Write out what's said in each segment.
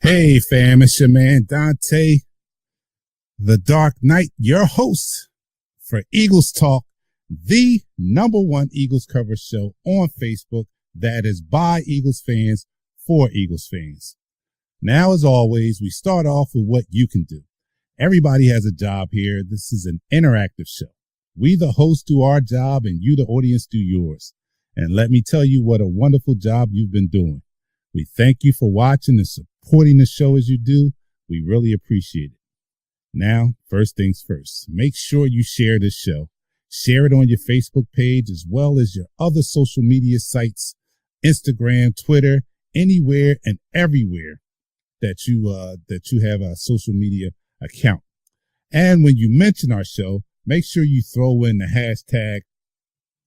Hey fam, it's your man Dante, the Dark Knight, your host for Eagles Talk, the #1 Eagles coverage show on Facebook that is by Eagles fans for Eagles fans. Now, as always, we start off with what you can do. Everybody has a job here. This is an interactive show. We, the hosts, do our job and you, the audience, do yours. And let me tell you what a wonderful job you've been doing. We thank you for watching and supporting the show as you do. We really appreciate it. Now, first things first, make sure you share this show. Share it on your Facebook page as well as your other social media sites, Instagram, Twitter, anywhere and everywhere that you have a social media account. And when you mention our show, make sure you throw in the hashtag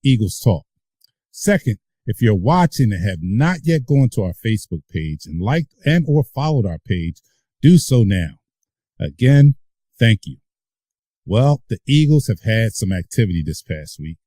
Eagles Talk. Second, if you're watching and have not yet gone to our Facebook page and liked and or followed our page, do so now. Again, thank you. Well, the Eagles have had some activity this past week.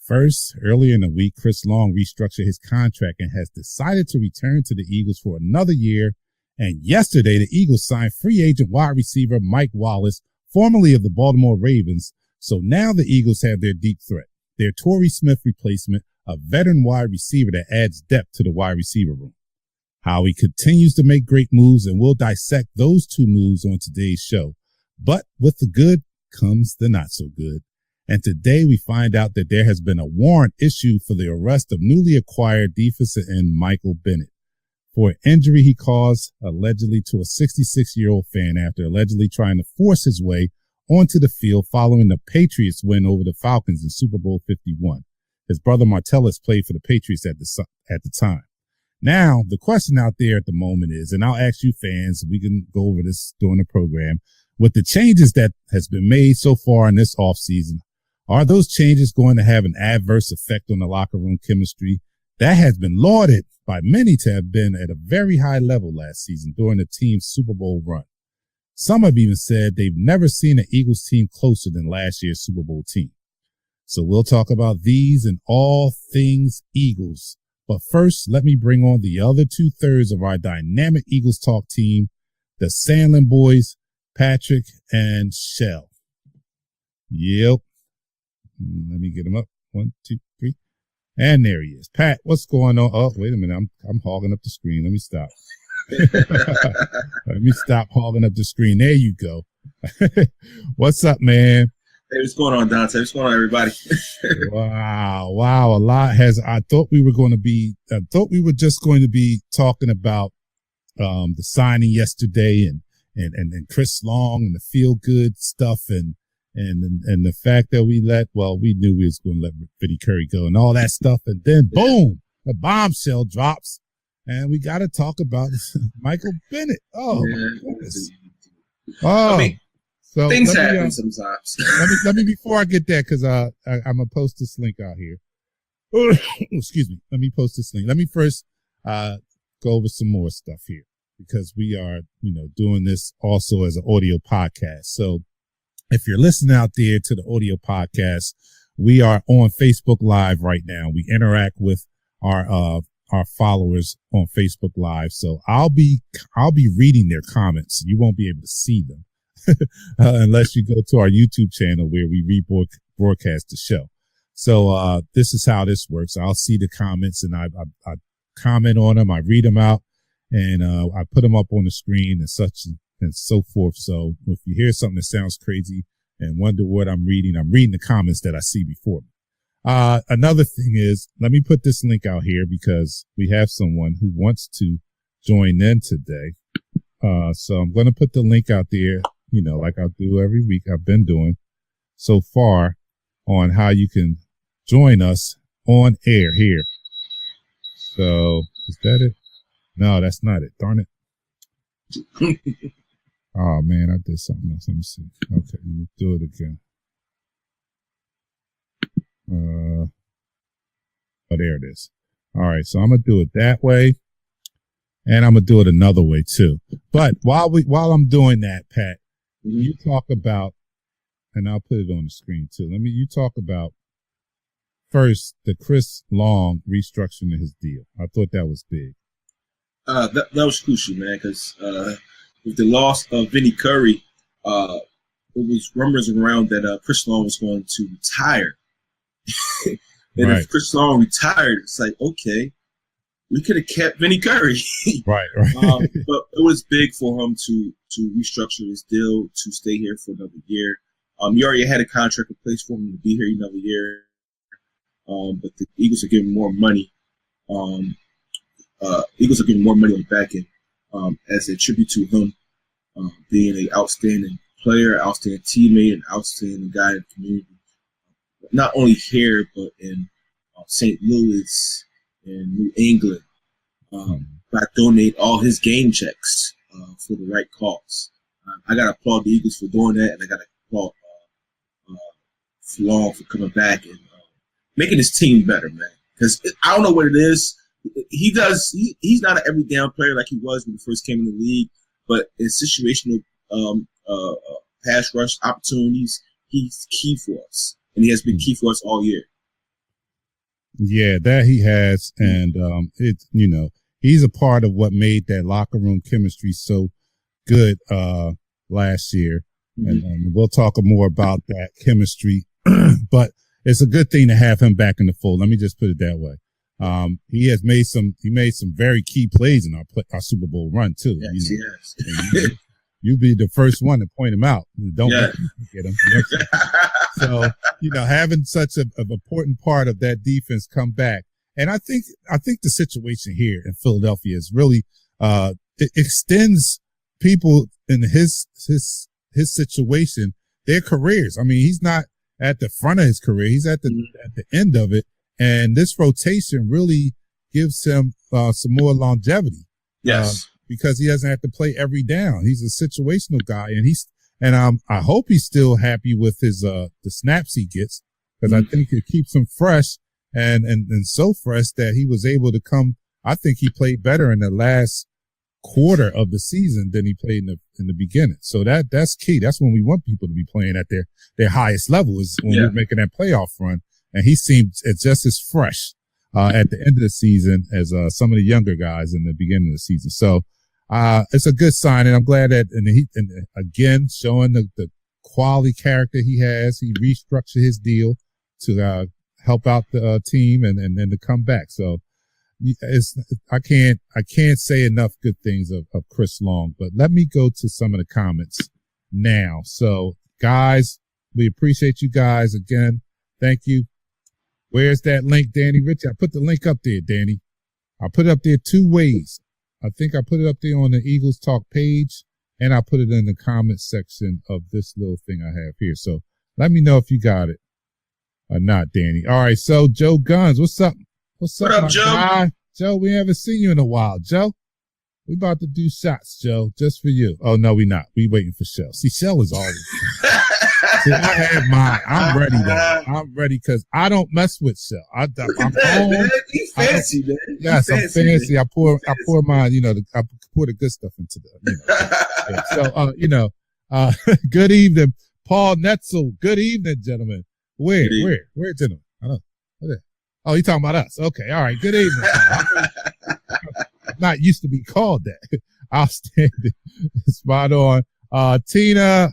First, earlier in the week, Chris Long restructured his contract and has decided to return to the Eagles for another year. And yesterday, the Eagles signed free agent wide receiver Mike Wallace, formerly of the Baltimore Ravens. So now the Eagles have their deep threat, their Torrey Smith replacement, a veteran wide receiver that adds depth to the wide receiver room. Howie continues to make great moves, and we'll dissect those two moves on today's show. But with the good comes the not so good. And today we find out that there has been a warrant issued for the arrest of newly acquired defensive end Michael Bennett for an injury he caused allegedly to a 66-year-old fan after allegedly trying to force his way onto the field following the Patriots win over the Falcons in Super Bowl 51. His brother Martellus played for the Patriots at the time. Now, the question out there at the moment is, and I'll ask you fans, we can go over this during the program, with the changes that has been made so far in this offseason, are those changes going to have an adverse effect on the locker room chemistry that has been lauded by many to have been at a very high level last season during the team's Super Bowl run? Some have even said they've never seen an Eagles team closer than last year's Super Bowl team. So we'll talk about these and all things Eagles. But first, let me bring on the other 2/3 of our dynamic Eagles Talk team, the Sandlin boys, Patrick and Shell. Yep. Let me get him up. 1, 2, 3. And there he is. Pat, what's going on? Oh, wait a minute. I'm hogging up the screen. Let me stop. Let me stop hogging up the screen. There you go. What's up, man? Hey, what's going on, Dante? What's going on, everybody? Wow. A lot has, I thought we were just going to be talking about, the signing yesterday and Chris Long and the feel good stuff and the fact that we knew we was going to let Vinny Curry go and all that stuff. And then boom, the bombshell drops and we got to talk about Michael Bennett. Oh, my goodness. Oh, I mean, so things happen sometimes. let me before I get that, because I'm gonna post this link out here. Excuse me. Let me post this link. Let me first go over some more stuff here, because we are doing this also as an audio podcast. So if you're listening out there to the audio podcast, we are on Facebook Live right now. We interact with our followers on Facebook Live. So I'll be reading their comments. You won't be able to see them. Unless you go to our YouTube channel where we rebroadcast the show. So this is how this works. I'll see the comments and I comment on them. I read them out and I put them up on the screen and such and so forth. So if you hear something that sounds crazy and wonder what I'm reading the comments that I see before me. Another thing is, let me put this link out here because we have someone who wants to join in today. So I'm going to put the link out there, like I do every week. I've been doing so far on how you can join us on air here. So is that it? No, that's not it. Darn it. Oh man, I did something else. Let me see. Okay, let me do it again. Oh, there it is. All right. So I'm going to do it that way. And I'm going to do it another way too. But while I'm doing that, Pat, you talk about, and I'll put it on the screen too. You talk about first the Chris Long restructuring his deal. I thought that was big. That was crucial, man, because with the loss of Vinny Curry, it was rumors around that Chris Long was going to retire. And Right. if Chris Long retired, it's like, okay, we could have kept Vinny Curry. Right. But it was big for him to restructure his deal to stay here for another year. He already had a contract in place for him to be here another year. But the Eagles are giving more money. Eagles are giving more money on the back end as a tribute to him being an outstanding player, outstanding teammate, and outstanding guy in the community. Not only here, but in St. Louis and New England. I donate all his game checks for the right cause. I got to applaud the Eagles for doing that, and I got to applaud Long for coming back and making his team better, man. Because I don't know what it is. He's not an every down player like he was when he first came in the league, but in situational pass rush opportunities, he's key for us, and he has been key for us all year. Yeah, that he has, and he's a part of what made that locker room chemistry so good last year, and we'll talk more about that chemistry. But it's a good thing to have him back in the fold. Let me just put it that way. He made some very key plays in our Super Bowl run too. Yes, yes. You be the first one to point him out. Don't get him. So, having such an important part of that defense come back. And I think the situation here in Philadelphia is really, it extends people in his situation, their careers. I mean, he's not at the front of his career. He's at the end of it. And this rotation really gives him some more longevity. Yes. Because he doesn't have to play every down. He's a situational guy, and I hope he's still happy with his the snaps he gets, because I think it keeps him fresh and so fresh that he was able to come. I think he played better in the last quarter of the season than he played in the beginning. So that's key. That's when we want people to be playing at their highest level, is when we're making that playoff run. And he seems just as fresh at the end of the season as some of the younger guys in the beginning of the season. So it's a good sign, and I'm glad that, and again, showing the quality character he has. He restructured his deal to help out the team and to come back. So I can't say enough good things of Chris Long. But let me go to some of the comments now. So guys, we appreciate you guys again. Thank you. Where's that link, Danny Rich? I put the link up there, Danny. I put it up there 2 ways. I think I put it up there on the Eagles Talk page, and I put it in the comment section of this little thing I have here. So let me know if you got it or not, Danny. All right, so Joe Guns, what's up? What's up, my Joe? guy? Joe, we haven't seen you in a while. Joe, we about to do shots, Joe, just for you. Oh, no, we not. We waiting for Shell. See, Shell is always See, I have mine. I'm ready, though. I'm ready because I don't mess with Shell. I'm home. Man. You fancy, man. Yes, I'm fancy. Man. I pour mine, I pour the good stuff into the, So, good evening, Paul Netzel. Good evening, gentlemen. Where, gentlemen? I don't know. Oh, you talking about us? Okay, all right. Good evening. I'm not used to be called that. Outstanding. Spot on. Tina,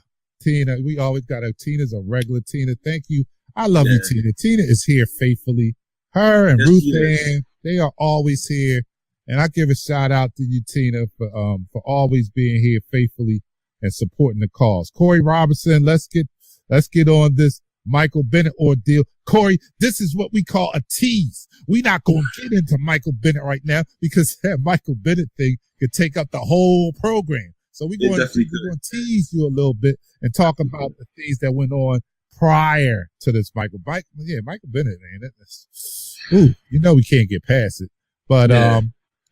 we always got Tina's a regular Tina. Thank you. I love you, Tina. Tina is here faithfully. Her and Ruth Ann, they are always here. And I give a shout out to you, Tina, for always being here faithfully and supporting the cause. Corey Robinson, let's get on this Michael Bennett ordeal. Corey, this is what we call a tease. We're not going to get into Michael Bennett right now because that Michael Bennett thing could take up the whole program. So we're going to tease you a little bit and talk about the things that went on prior to this Michael Bennett, man. We can't get past it. But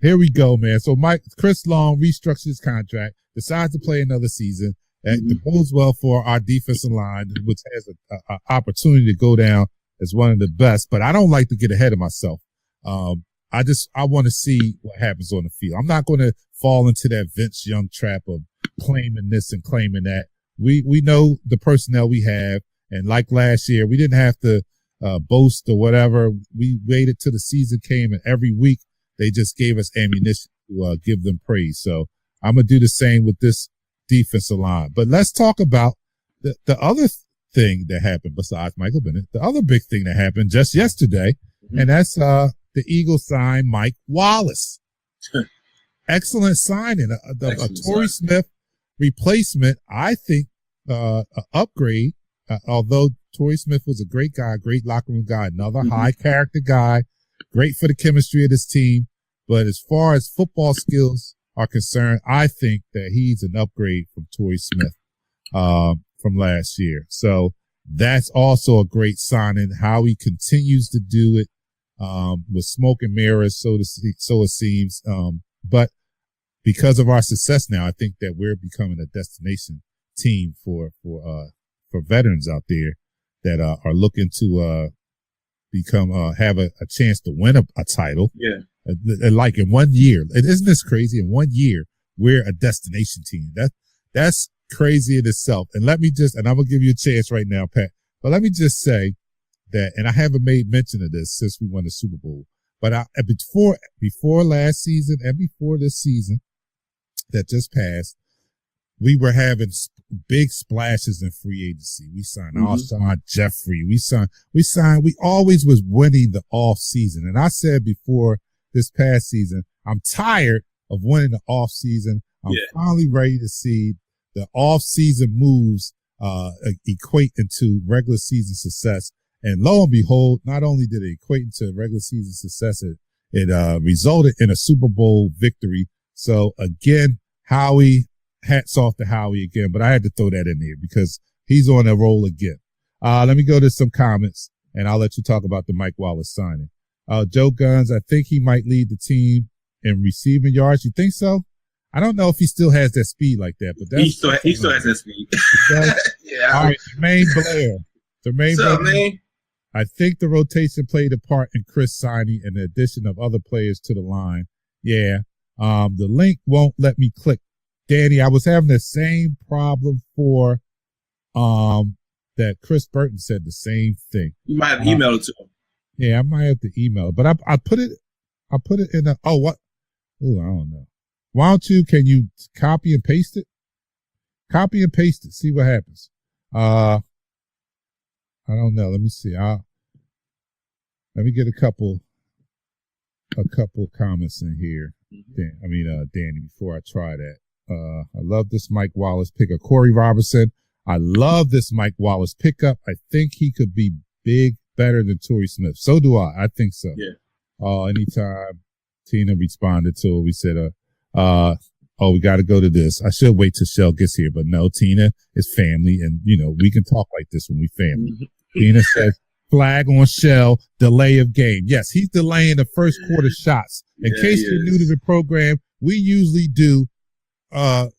here we go, man. So Chris Long restructures his contract, decides to play another season, and it bodes well for our defensive line, which has an opportunity to go down as one of the best. But I don't like to get ahead of myself. I want to see what happens on the field. I'm not going to fall into that Vince Young trap of claiming this and claiming that. We know the personnel we have, and like last year, we didn't have to boast or whatever. We waited till the season came, and every week they just gave us ammunition to to give them praise. So I'm going to do the same with this defensive line. But let's talk about the other thing that happened besides Michael Bennett. The other big thing that happened just yesterday, and that's the Eagles signed Mike Wallace. Excellent signing. A Torrey Smith replacement, I think, an upgrade. Although Torrey Smith was a great guy, great locker room guy, another high character guy, great for the chemistry of this team. But as far as football skills are concerned, I think that he's an upgrade from Torrey Smith from last year. So that's also a great signing. How he continues to do it with smoke and mirrors, so it seems. But because of our success now, I think that we're becoming a destination team for veterans out there that are looking to have a chance to win a title. Yeah. Like in 1 year. Isn't this crazy? In 1 year, we're a destination team. That's crazy in itself. And I'm gonna give you a chance right now, Pat. But let me just say that, and I haven't made mention of this since we won the Super Bowl, but before last season and before this season that just passed, we were having big splashes in free agency. We signed Alshon Jeffrey. We always was winning the off season. And I said before this past season, I'm tired of winning the off season. I'm finally ready to see the off season moves equate into regular season success. And lo and behold, not only did it equate into regular season success, it resulted in a Super Bowl victory. So again, Howie, hats off to Howie again, but I had to throw that in there because he's on a roll again. Let me go to some comments and I'll let you talk about the Mike Wallace signing. Joe Guns, I think he might lead the team in receiving yards. You think so? I don't know if he still has that speed like that, but he still has that speed. Yeah. All right, Jermaine Blair. What's up, man? I think the rotation played a part in Chris signing and the addition of other players to the line. Yeah. The link won't let me click. Danny, I was having the same problem for that Chris Burton said the same thing. You might have emailed it to him. Yeah, I might have to email it. But I put it in I don't know. Can you copy and paste it? Copy and paste it. See what happens. I don't know. Let me see. Let me get a couple comments in here. Danny, before I try that. I love this Mike Wallace pickup. Corey Robertson. I love this Mike Wallace pickup. I think he could be better than Torrey Smith. So do I. I think so. Yeah. Anytime Tina responded to it, we said, we got to go to this. I should wait till Shell gets here, but no, Tina is family, and we can talk like this when we family. Tina says, flag on Shell, delay of game. Yes, he's delaying the first quarter shots. In case you're new to the program, we usually do.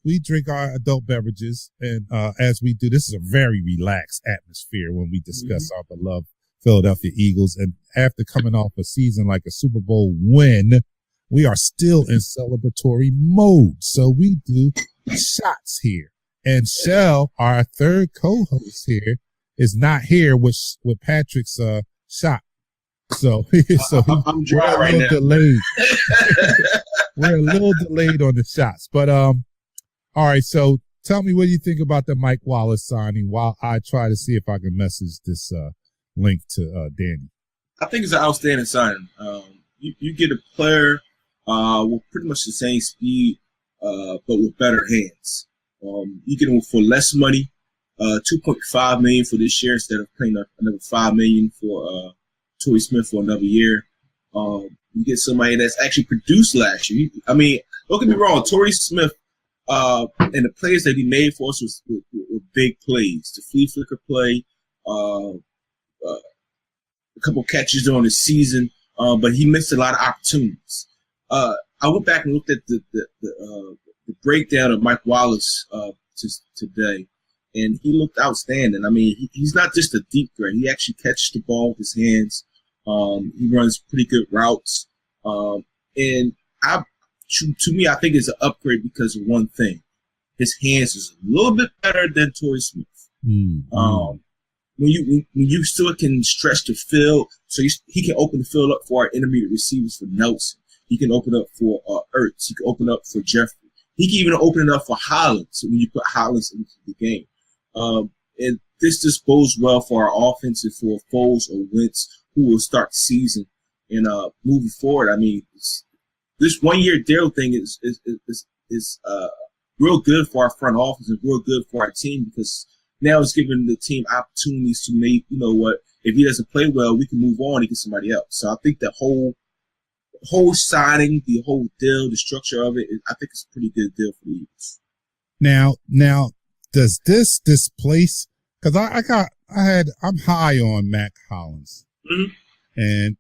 We drink our adult beverages, and as we do, this is a very relaxed atmosphere when we discuss our beloved Philadelphia Eagles. And after coming off a season like a Super Bowl win, we are still in celebratory mode. So we do shots here. And Shell, our third co-host here, is not here with Patrick's shot. So I'm dry right now. Delayed. We're a little delayed on the shots. But all right, so tell me what you think about the Mike Wallace signing while I try to see if I can message this link to Danny. I think it's an outstanding signing. You get a player with pretty much the same speed, but with better hands. You get him for less money, $2.5 million for this year instead of paying another $5 million for Torrey Smith for another year. You get somebody that's actually produced last year. Don't get me wrong, Torrey Smith and the plays that he made for us were big plays. The flea flicker play, a couple catches during the season, but he missed a lot of opportunities. I went back and looked at the breakdown of Mike Wallace today, and he looked outstanding. He's not just a deep threat. He actually catches the ball with his hands. He runs pretty good routes. And to me, I think it's an upgrade because of one thing. His hands is a little bit better than Torrey Smith. When you still can stretch the field, so he can open the field up for our intermediate receivers for Nelson. He can open up for Ertz. He can open up for Jeffrey. He can even open it up for Hollins when you put Hollins into the game. And this just bodes well for our offense and for Foles or Wentz, who will start the season. And moving forward, I mean, this 1 year deal thing is real good for our front office and real good for our team, because now it's giving the team opportunities to make, you know what, if he doesn't play well, we can move on and get somebody else. So I think the whole signing, the whole deal, the structure of it, I think it's a pretty good deal for the Eagles. Now, does this displace? Because I'm high on Mac Hollins, and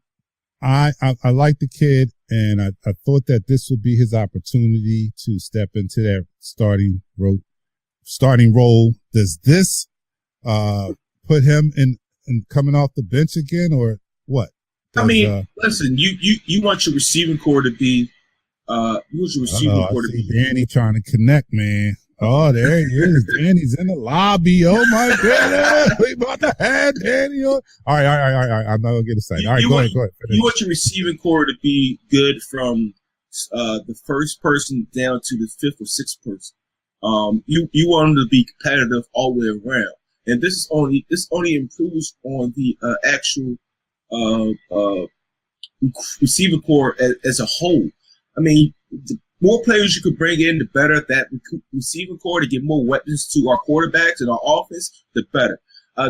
I like the kid, and I thought that this would be his opportunity to step into that starting role. Does this put him in coming off the bench again, or what? Listen, you want your receiving core to be Danny trying to connect, man. Oh, there he is. Danny's in the lobby. Oh my goodness, we about to have Danny on. All right. I'm not gonna get excited. All right, go ahead. You want your receiving core to be good from the first person down to the fifth or sixth person. You want them to be competitive all the way around, and this only improves on the actual receiving core as a whole. I mean, the more players you could bring in, the better that receiving core to get more weapons to our quarterbacks and our offense, the better.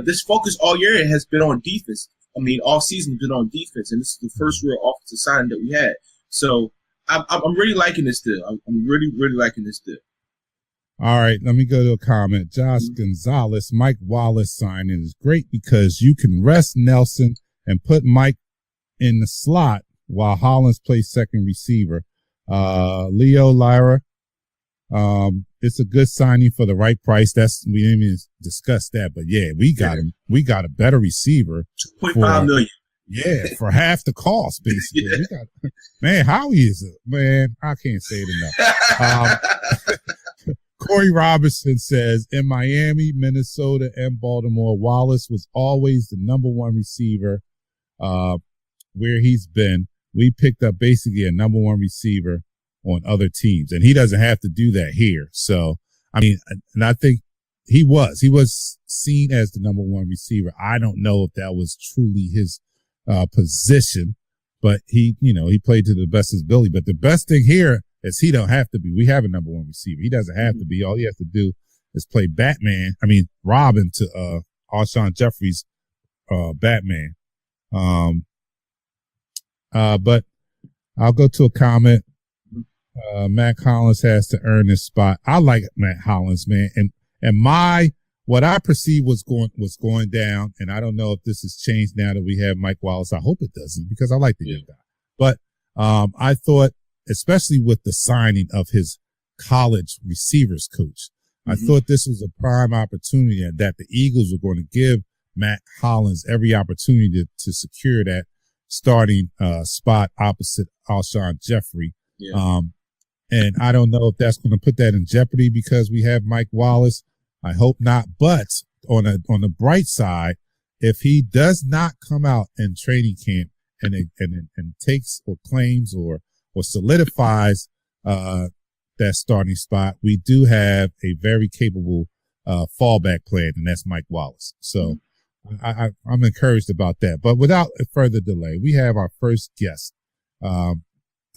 This focus all year has been on defense. I mean, all season has been on defense, and this is the first real offensive signing that we had. So I'm really liking this deal. I'm really, really liking this deal. All right, let me go to a comment. Josh Gonzalez, Mike Wallace signing is great because you can rest Nelson and put Mike in the slot while Hollins plays second receiver. Leo Lyra, it's a good signing for the right price. We didn't even discuss that, but yeah, we got him. We got a better receiver. $2.5 million. Yeah, for half the cost, basically. Yeah. Man, how is it? Man, I can't say it enough. Corey Robinson says, in Miami, Minnesota, and Baltimore, Wallace was always the number one receiver where he's been. We picked up basically a number one receiver on other teams, and he doesn't have to do that here. So, I mean, and I think he was seen as the number one receiver. I don't know if that was truly his position, but he played to the best of his ability. But the best thing here is he don't have to be. We have a number one receiver. He doesn't have to be. All he has to do is play Robin to Alshon Jeffrey's Batman. But I'll go to a comment. Matt Hollins has to earn this spot. I like Matt Hollins, man. And what I perceived was going down, and I don't know if this has changed now that we have Mike Wallace. I hope it doesn't, because I like the young guy. But I thought, especially with the signing of his college receivers coach, I thought this was a prime opportunity and that the Eagles were going to give Matt Hollins every opportunity to secure that starting spot opposite Alshon Jeffrey. Yeah. And I don't know if that's going to put that in jeopardy because we have Mike Wallace. I hope not. But on the bright side, if he does not come out in training camp and takes or claims or solidifies that starting spot, we do have a very capable fallback plan, and that's Mike Wallace. So I'm encouraged about that. But without further delay, we have our first guest,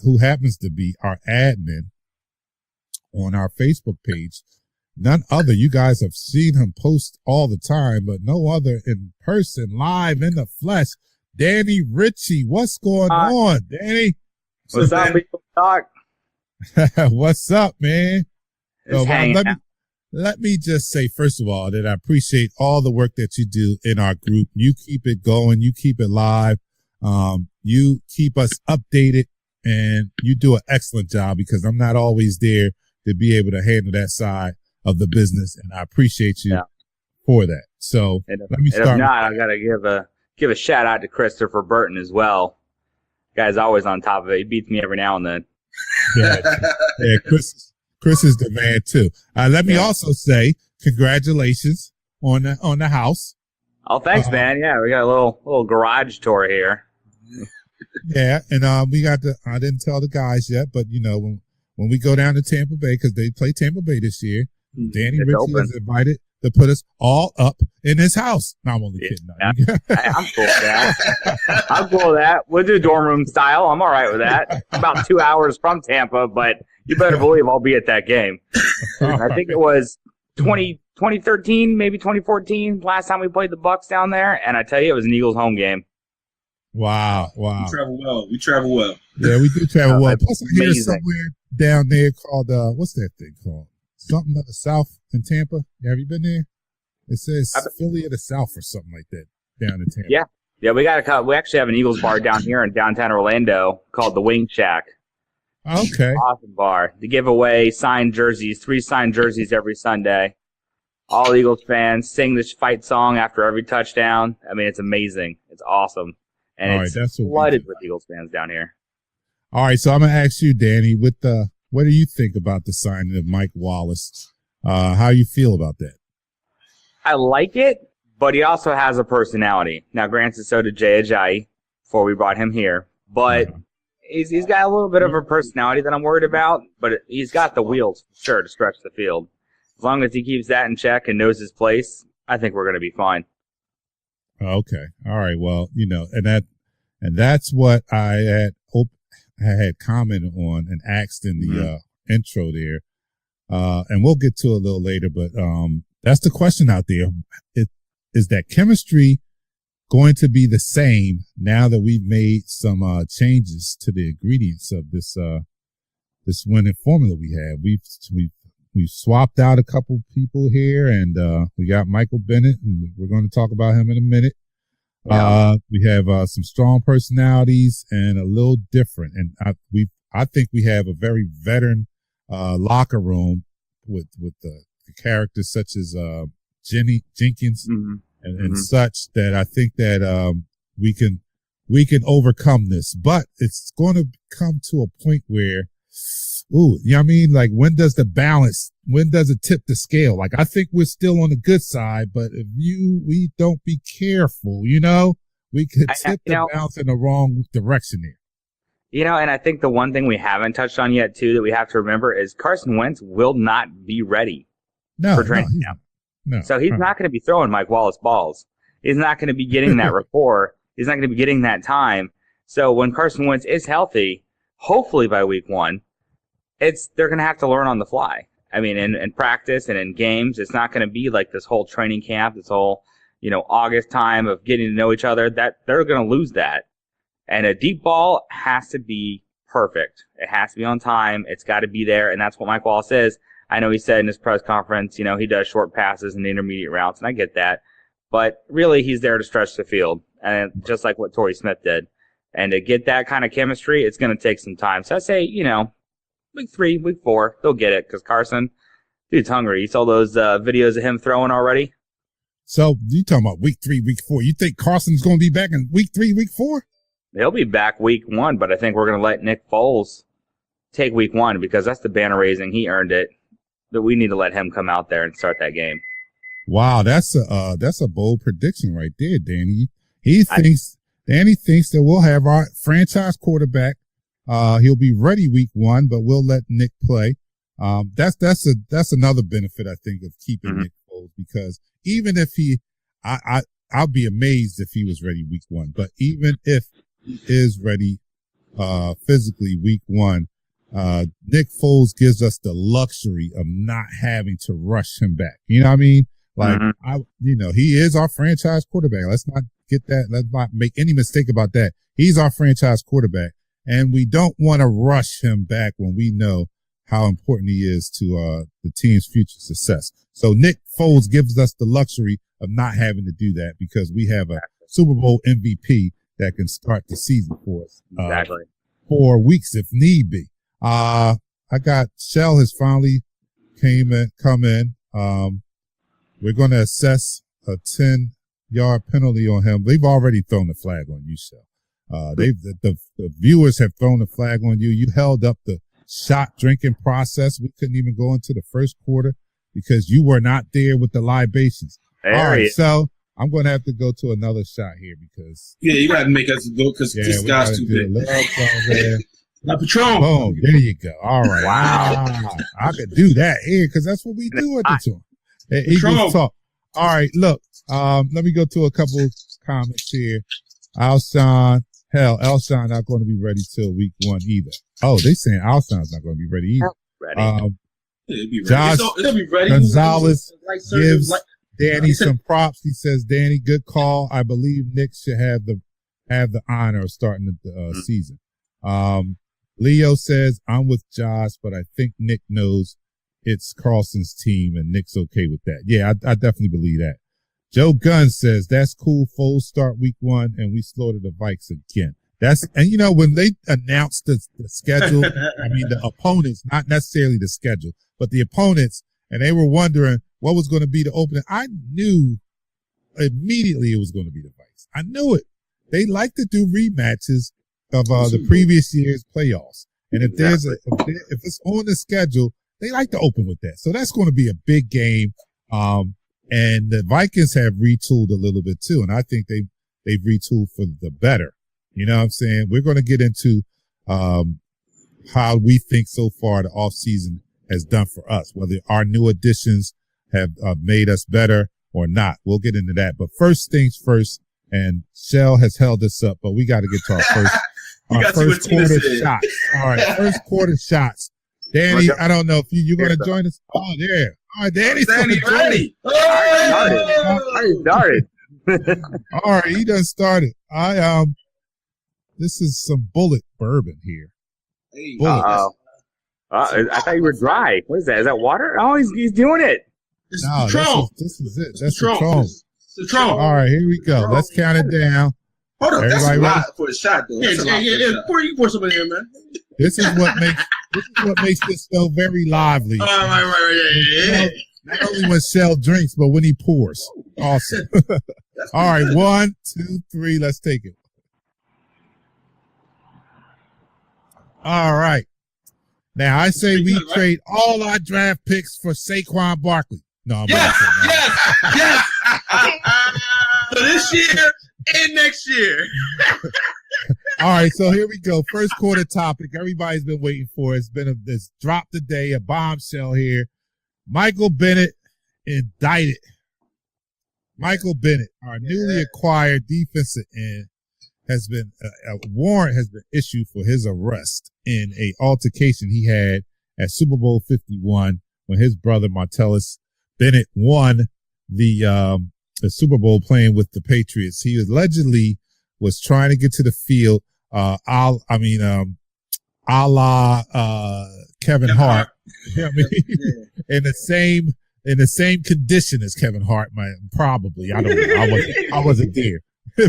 who happens to be our admin on our Facebook page. None other. You guys have seen him post all the time, but no other in person, live in the flesh. Danny Ritchie, what's going on, Danny? What's up, people? Doc? What's up, man? Let me just say, first of all, that I appreciate all the work that you do in our group. You keep it going. You keep it live. You keep us updated, and you do an excellent job because I'm not always there to be able to handle that side of the business, and I appreciate you for that. So let me start. If not, I got to give a shout out to Christopher Burton as well. Guy's always on top of it. He beats me every now and then. Yeah, Chris is the man too. Let me also say congratulations on the house. Oh, thanks, man. Yeah, we got a little garage tour here. Yeah, and we got I didn't tell the guys yet, but when we go down to Tampa Bay, because they play Tampa Bay this year, Danny It's Ritchie open. is invited to put us all up in his house. No, I'm only kidding. Yeah. I'm cool with that. I'm cool with that. We'll do dorm room style. I'm all right with that. About 2 hours from Tampa, but you better believe I'll be at that game. I think it was 2013, maybe 2014, last time we played the Bucks down there, and I tell you, it was an Eagles home game. Wow. We travel well. Yeah, we do travel well. Plus, I hear amazing. somewhere down there called, what's that thing called? Something of the South in Tampa. Have you been there? It says Philly of the South or something like that down in Tampa. Yeah, we actually have an Eagles bar down here in downtown Orlando called the Wing Shack. Okay. Awesome bar. They give away signed jerseys, 3 signed jerseys every Sunday. All Eagles fans sing this fight song after every touchdown. I mean, it's amazing. It's awesome. And All right, it's that's what flooded with Eagles fans down here. All right, so I'm going to ask you, Danny, what do you think about the signing of Mike Wallace? How you feel about that? I like it, but he also has a personality. Now, granted, so did Jay Ajayi before we brought him here. But he's got a little bit of a personality that I'm worried about, but he's got the wheels, for sure, to stretch the field. As long as he keeps that in check and knows his place, I think we're going to be fine. Okay. All right. Well, and that's what I had commented on and asked in the intro there. And we'll get to it a little later, but that's the question out there. Is that chemistry going to be the same now that we've made some changes to the ingredients of this winning formula we have? We've swapped out a couple people here, and we got Michael Bennett, and we're going to talk about him in a minute. We have some strong personalities and a little different, and I think we have a very veteran locker room with the characters such as Jenkins and such, that I think that we can overcome this. But it's going to come to a point where, you know what I mean? Like, when does it tip the scale? Like, I think we're still on the good side, but if we don't be careful, we could tip the balance in the wrong direction there. And I think the one thing we haven't touched on yet, too, that we have to remember is Carson Wentz will not be ready for training camp. No. So he's not going to be throwing Mike Wallace balls. He's not going to be getting that rapport. He's not going to be getting that time. So when Carson Wentz is healthy, hopefully by week 1, they're going to have to learn on the fly. I mean, in practice and in games, it's not going to be like this whole training camp, this whole, August time of getting to know each other. That they're going to lose that. And a deep ball has to be perfect. It has to be on time. It's got to be there, and that's what Mike Wallace is. I know he said in his press conference, he does short passes and intermediate routes, and I get that. But really, he's there to stretch the field, and just like what Torrey Smith did. And to get that kind of chemistry, it's going to take some time. So I say, week 3, week 4, they'll get it, because Carson, dude's hungry. You saw those videos of him throwing already? So you talking about week 3, week 4. You think Carson's going to be back in week 3, week 4? He'll be back week 1, but I think we're going to let Nick Foles take week 1, because that's the banner raising. He earned it. But we need to let him come out there and start that game. Wow, that's a bold prediction right there, Danny. Danny thinks that we'll have our franchise quarterback. He'll be ready week 1, but we'll let Nick play. That's another benefit, I think, of keeping Nick Foles, because even if I'll be amazed if he was ready week 1, but even if he is ready physically week 1, Nick Foles gives us the luxury of not having to rush him back. You know what I mean? Like, he is our franchise quarterback. Let's not make any mistake about that. He's our franchise quarterback, and we don't want to rush him back when we know how important he is to the team's future success. So Nick Foles gives us the luxury of not having to do that, because we have a Super Bowl MVP that can start the season for us. Exactly. 4 weeks if need be. I got Shell has finally come in. We're going to assess a 10-yard penalty on him. They've already thrown the flag on you, Shell. The viewers have thrown the flag on you. You held up the shot drinking process. We couldn't even go into the first quarter because you were not there with the libations. All right, so I'm going to have to go to another shot here because. Yeah, you got to make us go because this guy's too big. Now, Patron. Oh, there you go. All right. Wow. I could do that here because that's what we do at the tour. Eagles Talk. All right. Look, let me go to a couple comments here. Alshon not going to be ready till week 1 either. Oh, they saying Alshon's not going to be ready either. Josh Gonzalez gives Danny some props. He says, Danny, good call. I believe Nick should have the honor of starting the season. Leo says, I'm with Josh, but I think Nick knows it's Carlson's team and Nick's okay with that. Yeah, I definitely believe that. Joe Gunn says, that's cool. Foles start week 1 and we slaughter the Vikes again. And when they announced the schedule, I mean, the opponents, not necessarily the schedule, but the opponents, and they were wondering what was going to be the opening. I knew immediately it was going to be the Vikes. I knew it. They like to do rematches of the previous year's playoffs. And if if it's on the schedule, they like to open with that. So that's going to be a big game. And the Vikings have retooled a little bit too. And I think they've retooled for the better. You know what I'm saying? We're going to get into, how we think so far the offseason has done for us, whether our new additions have made us better or not. We'll get into that. But first things first, and Shell has held us up, but we got to get to our first quarter shots. All right, first quarter shots. Danny, I don't know if you're going to join us. Oh, there. All right, Danny's ready. I started. All right, he done started. This is some Bullet bourbon here. Hey, I thought you were dry. What is that? Is that water? Oh, he's doing it. No, this is it. That's Patron. All right, here we go. Let's count it down. Hold on, Everybody that's a lot for a shot, though. Yeah. Pour some in here, man. This is what makes this show very lively. Right. Not only when Shell drinks, but when he pours. Awesome. All right, 1, 2, 3. Let's take it. All right. Now I say we trade all our draft picks for Saquon Barkley. No, I'm yes. So this year and next year. All right, so here we go. First quarter topic. Everybody's been waiting for it. It's been this drop today, a bombshell here. Michael Bennett indicted. Michael Bennett, our newly acquired defensive end, has been a warrant has been issued for his arrest in a altercation he had at Super Bowl 51 when his brother Martellus Bennett won the Super Bowl playing with the Patriots. He allegedly was trying to get to the field, a la Kevin Hart. You know what I mean? in the same condition as Kevin Hart, probably. I don't know. I wasn't there,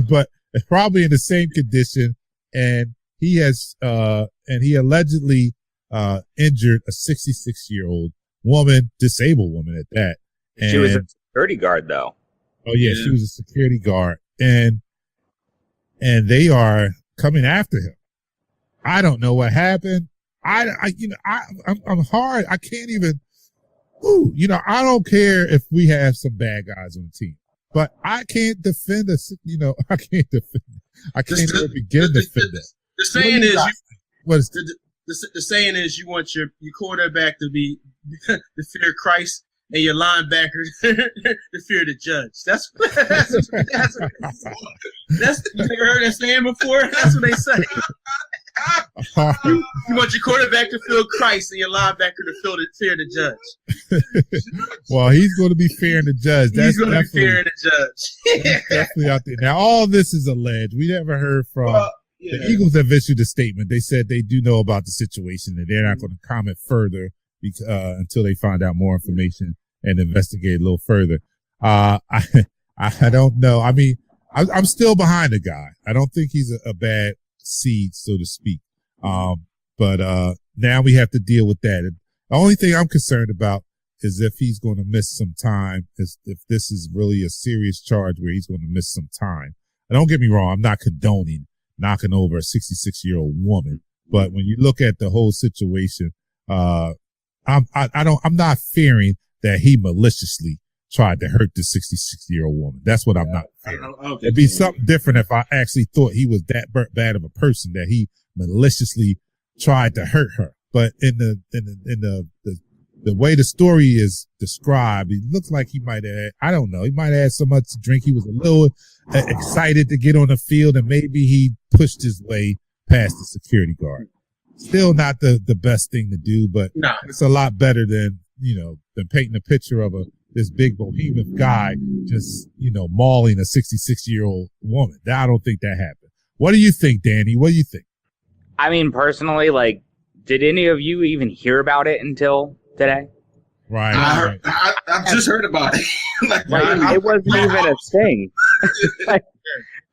but probably in the same condition. And he allegedly injured a 66-year-old woman, disabled woman at that. And she was a security guard, though. Oh yeah, she was a security guard, and they are coming after him. I don't know what happened. I'm hard. I can't even. I don't care if we have some bad guys on the team, but I can't defend us. I can't defend. I can't even begin to defend that. The saying is, the saying is, you want your quarterback to be to fear Christ and your linebacker to fear the judge. That's you ever heard that saying before? That's what they say. You want your quarterback to feel Christ and your linebacker to fear the judge. Well, he's going to be fearing the judge. He's going to be fearing the judge. Definitely out there. Now, all this is alleged. We never heard from the Eagles have issued a statement. They said they do know about the situation and they're not going to comment further until they find out more information and investigate a little further. I don't know. I mean, I'm still behind the guy. I don't think he's a bad seed, so to speak. But now we have to deal with that. And the only thing I'm concerned about is if he's going to miss some time, if this is really a serious charge where he's going to miss some time. And don't get me wrong, I'm not condoning knocking over a 66-year-old woman, but when you look at the whole situation, I'm not fearing that he maliciously tried to hurt the 66-year-old woman. That's what I'm not fearing. I don't It'd be something different if I actually thought he was that bad of a person that he maliciously tried to hurt her. But in the way the story is described, it looks like he might have, I don't know, he might have had so much to drink. He was a little excited to get on the field, and maybe he pushed his way past the security guard. Still not the best thing to do, but it's a lot better than painting a picture of this big behemoth guy just, mauling a 66-year-old woman. I don't think that happened. What do you think, Danny? What do you think? I mean, personally, like, did any of you even hear about it until today? Right. I just heard about it. It wasn't even a thing.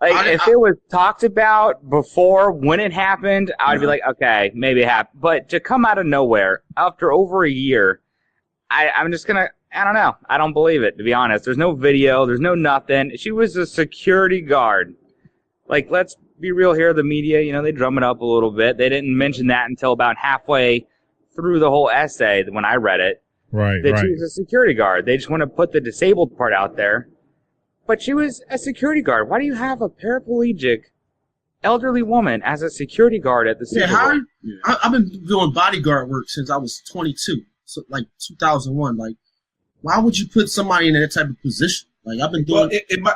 If it was talked about before when it happened, I'd be like, okay, maybe it happened. But to come out of nowhere after over a year, I'm just going to, I don't know. I don't believe it, to be honest. There's no video. There's no nothing. She was a security guard. Like, let's be real here. The media, they drum it up a little bit. They didn't mention that until about halfway through the whole essay when I read it. Right, that she was a security guard. They just want to put the disabled part out there. But she was a security guard. Why do you have a paraplegic elderly woman as a security guard at the Super Bowl? I've been doing bodyguard work since I was 22, so like 2001. Like, why would you put somebody in that type of position? Like, I've been doing. Well,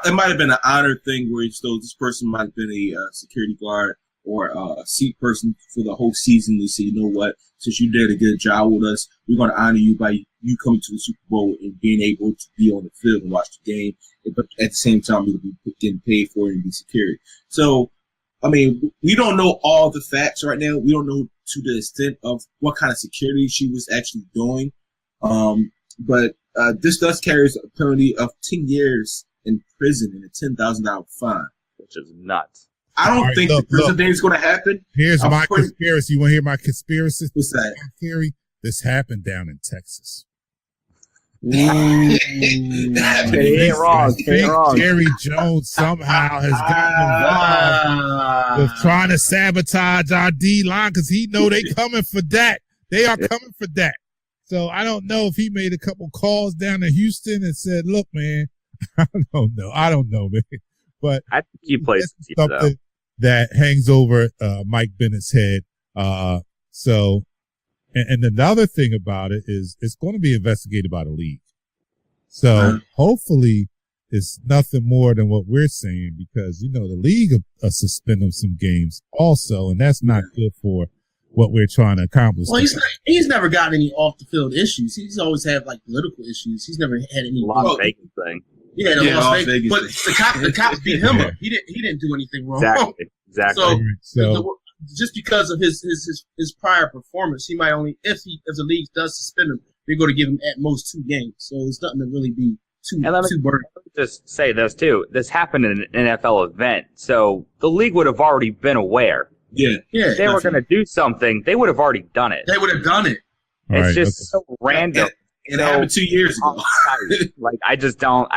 it might have been an honor thing where this person might have been a security guard or a seat person for the whole season. They say, you know what? Since you did a good job with us, we're going to honor you by you coming to the Super Bowl and being able to be on the field and watch the game. But at the same time, you'll be getting paid for it and be security. So, I mean, we don't know all the facts right now. We don't know to the extent of what kind of security she was actually doing. But this does carry a penalty of 10 years in prison and a $10,000 fine. Which is nuts. I don't think the prison thing is going to happen. Here's my conspiracy. You want to hear my conspiracy? What's that? Theory? This happened down in Texas. It ain't wrong. Jerry Jones somehow has gotten involved with trying to sabotage our D-line because he know they coming for that. They are coming for that. So I don't know if he made a couple calls down to Houston and said, look, man, I don't know, man. But I think he plays something that hangs over Mike Bennett's head. So, and another thing about it is it's going to be investigated by the league. So hopefully it's nothing more than what we're saying because, the league suspended some games also, and that's not good for what we're trying to accomplish. Well, he's never gotten any off the field issues. He's always had like political issues. He's never had any Las Vegas thing. Yeah, Las Vegas. But the cops beat him up. He didn't do anything wrong. Exactly. So just because of his prior performance, he might only if the league does suspend him, they're going to give him at most 2 games. So it's nothing to really be too burdened. Let me just say this too. This happened in an NFL event, so the league would have already been aware. Yeah. If they were going to do something, they would have already done it. They would have done it. It's just so random. It happened 2 years ago. I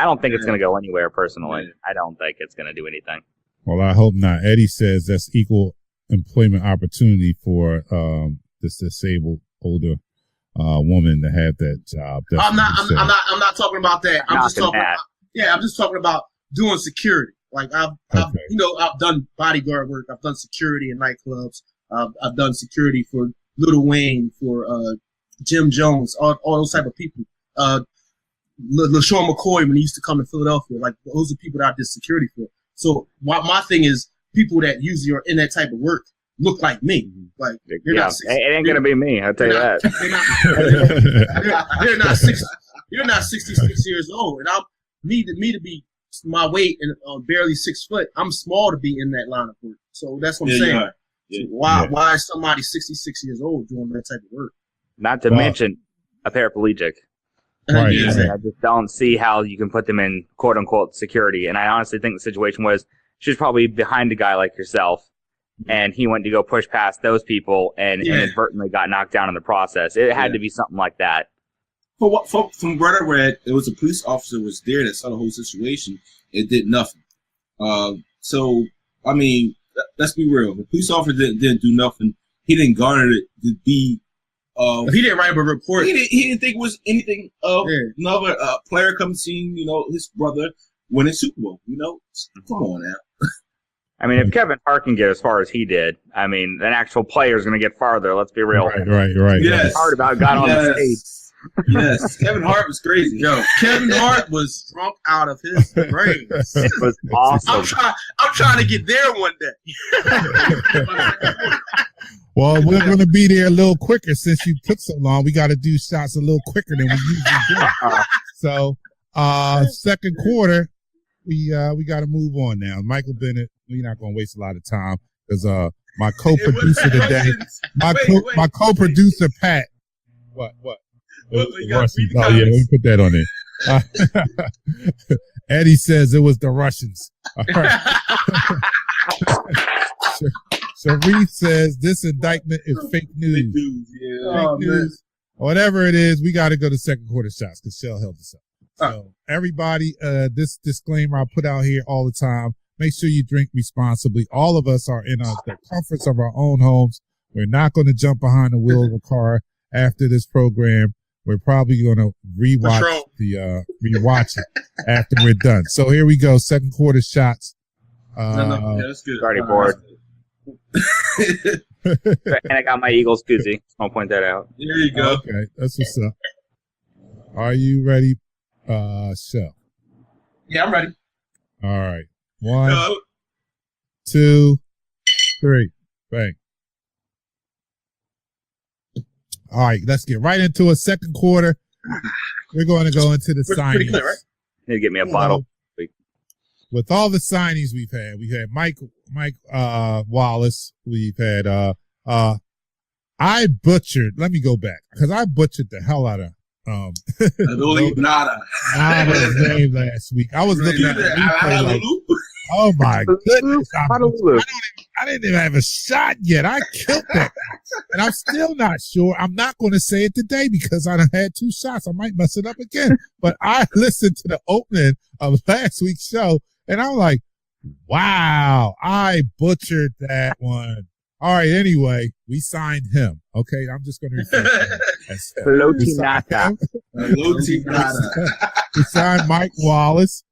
don't think it's going to go anywhere personally. I don't think it's going to do anything. Well, I hope not. Eddie says that's equal employment opportunity for this disabled older woman to have that job. I'm not talking about that. I'm just talking about doing security. Like I've done bodyguard work. I've done security in nightclubs. I've done security for Lil Wayne, for Jim Jones, all those type of people. LaShawn McCoy when he used to come to Philadelphia, like those are people that I did security for. So my thing is people that usually are in that type of work look like me. Like it ain't gonna be me. I'll tell you that. You're not 66 years old, and me to be my weight and barely 6 foot. I'm small to be in that line of work. So that's what I'm saying. So why is somebody 66 years old doing that type of work? Not to mention a paraplegic. Right. I just don't see how you can put them in quote unquote security. And I honestly think the situation was she was probably behind a guy like yourself, and he went to go push past those people and inadvertently got knocked down in the process. It had to be something like that. From what I read, it was a police officer was there that saw the whole situation. It did nothing. So I mean, let's be real. The police officer didn't do nothing. He didn't garner it to be He didn't write a report. He didn't think it was anything of another player come seeing, his brother win a Super Bowl. Come on now. I mean, if Kevin Hart can get as far as he did, I mean, an actual player is going to get farther. Let's be real. Right. Yes. Hart about got on the stage. Yes, Kevin Hart was crazy. Yo, Kevin Hart was drunk out of his brain. It was awesome. I'm trying to get there one day. Well, we're going to be there a little quicker since you took so long. We got to do shots a little quicker than we usually do. So, second quarter, we got to move on now. Michael Bennett, we're not going to waste a lot of time because my co-producer today, my co-producer Pat. What? Russians. Oh yeah, let me put that on there. Eddie says it was the Russians. All right. Sharif says this indictment is fake news. Fake news. Whatever it is, we got to go to second quarter shots because Shell held us up. So everybody, this disclaimer I put out here all the time. Make sure you drink responsibly. All of us are in the comforts of our own homes. We're not going to jump behind the wheel of a car after this program. We're probably going to rewatch it after we're done. So here we go. Second quarter shots. That's good. Already bored. And I got my Eagles koozie. I'll point that out. There you go. Okay, that's what's up. Are you ready, Shell? Yeah, I'm ready. All right. 1, 2, 3. Bang. All right, let's get right into a second quarter. We're going to go into the signings. Pretty clear, right? Need to get me a bottle. With all the signings we've had Mike Wallace. We've had I butchered. Let me go back because I butchered the hell out of Nada's name last week. I was looking at the replay like, oh my goodness! I didn't even have a shot yet. I killed that, and I'm still not sure. I'm not going to say it today because I done had 2 shots. I might mess it up again. But I listened to the opening of last week's show, and I'm like, wow, I butchered that one. All right, anyway, we signed him. Okay, I'm just going to refer to him. We signed Mike Wallace.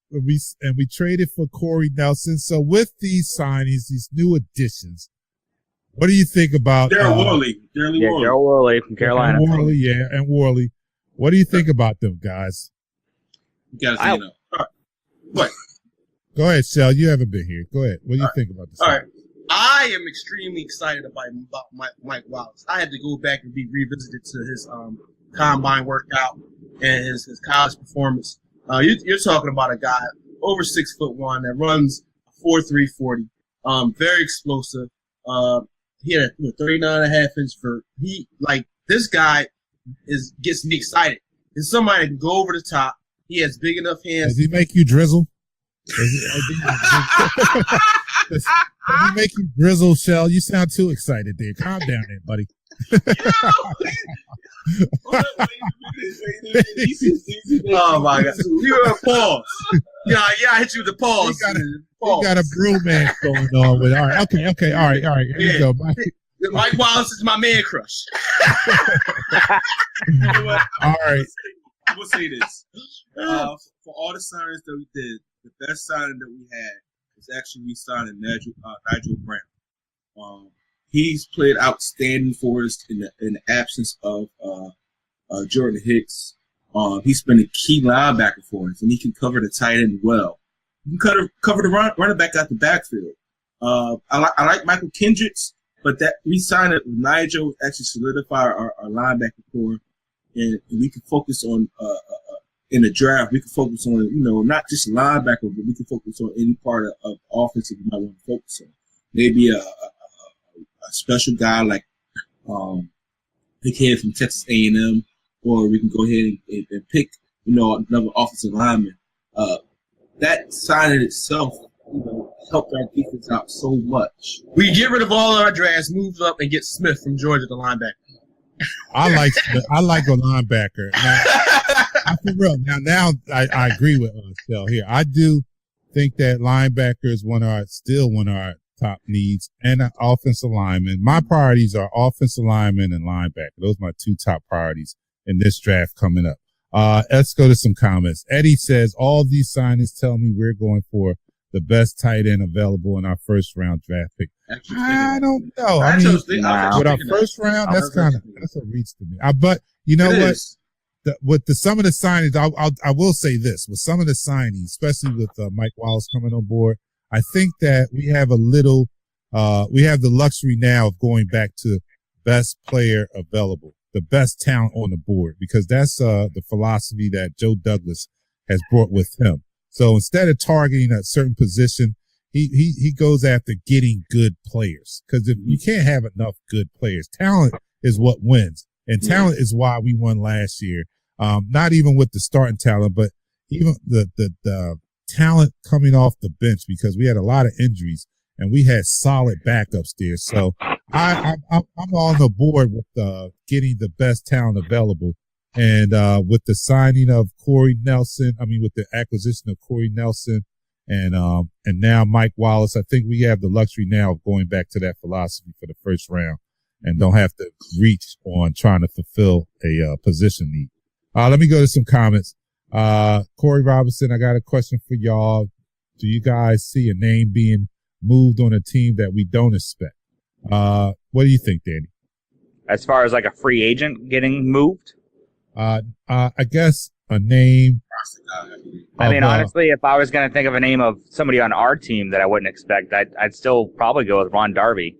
We traded for Corey Nelson. So with these signings, these new additions, what do you think about Daryl Worley? Daryl Worley from Carolina. And Worley. What do you think about them, guys? You guys know. All right. What? Go ahead, Shell. You haven't been here. Go ahead. What do you think about this? All right. I am extremely excited about Mike Wallace. I had to go back and be revisited to his combine workout and his college performance. You're talking about a guy over 6'1" that runs 4.3 40. Very explosive. He had a 39.5-inch vert. This guy gets me excited. Is somebody that can go over the top. He has big enough hands. Does he make you drizzle? Does he make you drizzle, Shell? You sound too excited there. Calm down there, buddy. Oh my God! You got a pause. Yeah, I hit you with the pause. You got a bromance going on with. All right, okay. All right. Here you go, Mike. Mike Wallace is my man crush. You know what? All right. I will say this. For all the signings that we did, the best signing that we had was actually we signed Nigel Brown. He's played outstanding for us in the absence of Jordan Hicks. He's been a key linebacker for us, and he can cover the tight end well. He can cover the running back out the backfield. I like Michael Kendricks, but that we signed it with Nigel actually solidify our linebacker core, and we can focus on in the draft. We can focus on not just linebacker, but we can focus on any part of offense that we might want to focus on. Maybe a special guy like pick head from Texas A&M, or we can go ahead and pick another offensive lineman. That signing itself helped our defense out so much. We get rid of all our drafts, move up, and get Smith from Georgia, the linebacker. I like a linebacker. Now, for real. Now I agree with Shell here. I do think that linebacker is still one of our top needs, and an offensive lineman. My priorities are offensive lineman and linebacker. Those are my two top priorities in this draft coming up. Let's go to some comments. Eddie says, all these signings tell me we're going for the best tight end available in our first round draft pick. I don't know. I mean, with our first round, that's a reach to me. But you know what? With some of the signings, I will say this: with some of the signings, especially with Mike Wallace coming on board, I think that we have we have the luxury now of going back to best player available, the best talent on the board, because that's the philosophy that Joe Douglas has brought with him. So instead of targeting a certain position, he goes after getting good players, because if you can't have enough good players, talent is what wins, and talent is why we won last year. Not even with the starting talent, but even the talent coming off the bench, because we had a lot of injuries and we had solid backups there. So I'm on the board with getting the best talent available. And with the signing of with the acquisition of Corey Nelson and now Mike Wallace, I think we have the luxury now of going back to that philosophy for the first round and don't have to reach on trying to fulfill a position need. Let me go to some comments. Corey Robinson, I got a question for y'all. Do you guys see a name being moved on a team that we don't expect? What do you think, Danny? As far as like a free agent getting moved? I guess a name. I mean, honestly, if I was going to think of a name of somebody on our team that I wouldn't expect, I'd still probably go with Ron Darby.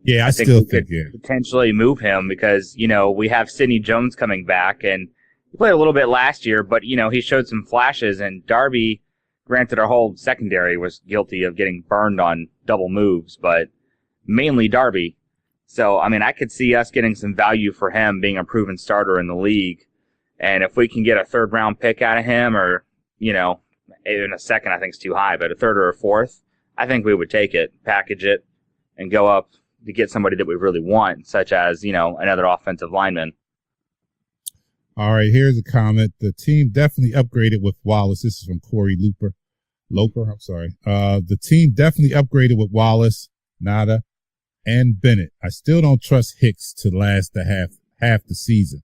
Yeah, I think we could potentially move him because, we have Sidney Jones coming back, and he played a little bit last year, but, he showed some flashes, and Darby, granted our whole secondary was guilty of getting burned on double moves, but mainly Darby. So, I mean, I could see us getting some value for him being a proven starter in the league. And if we can get a third-round pick out of him or, even a second, I think is too high, but a third or a fourth, I think we would take it, package it, and go up to get somebody that we really want, such as, another offensive lineman. All right, here's a comment. The team definitely upgraded with Wallace. This is from Corey Loper, I'm sorry. The team definitely upgraded with Wallace, Nada, and Bennett. I still don't trust Hicks to last the half the season.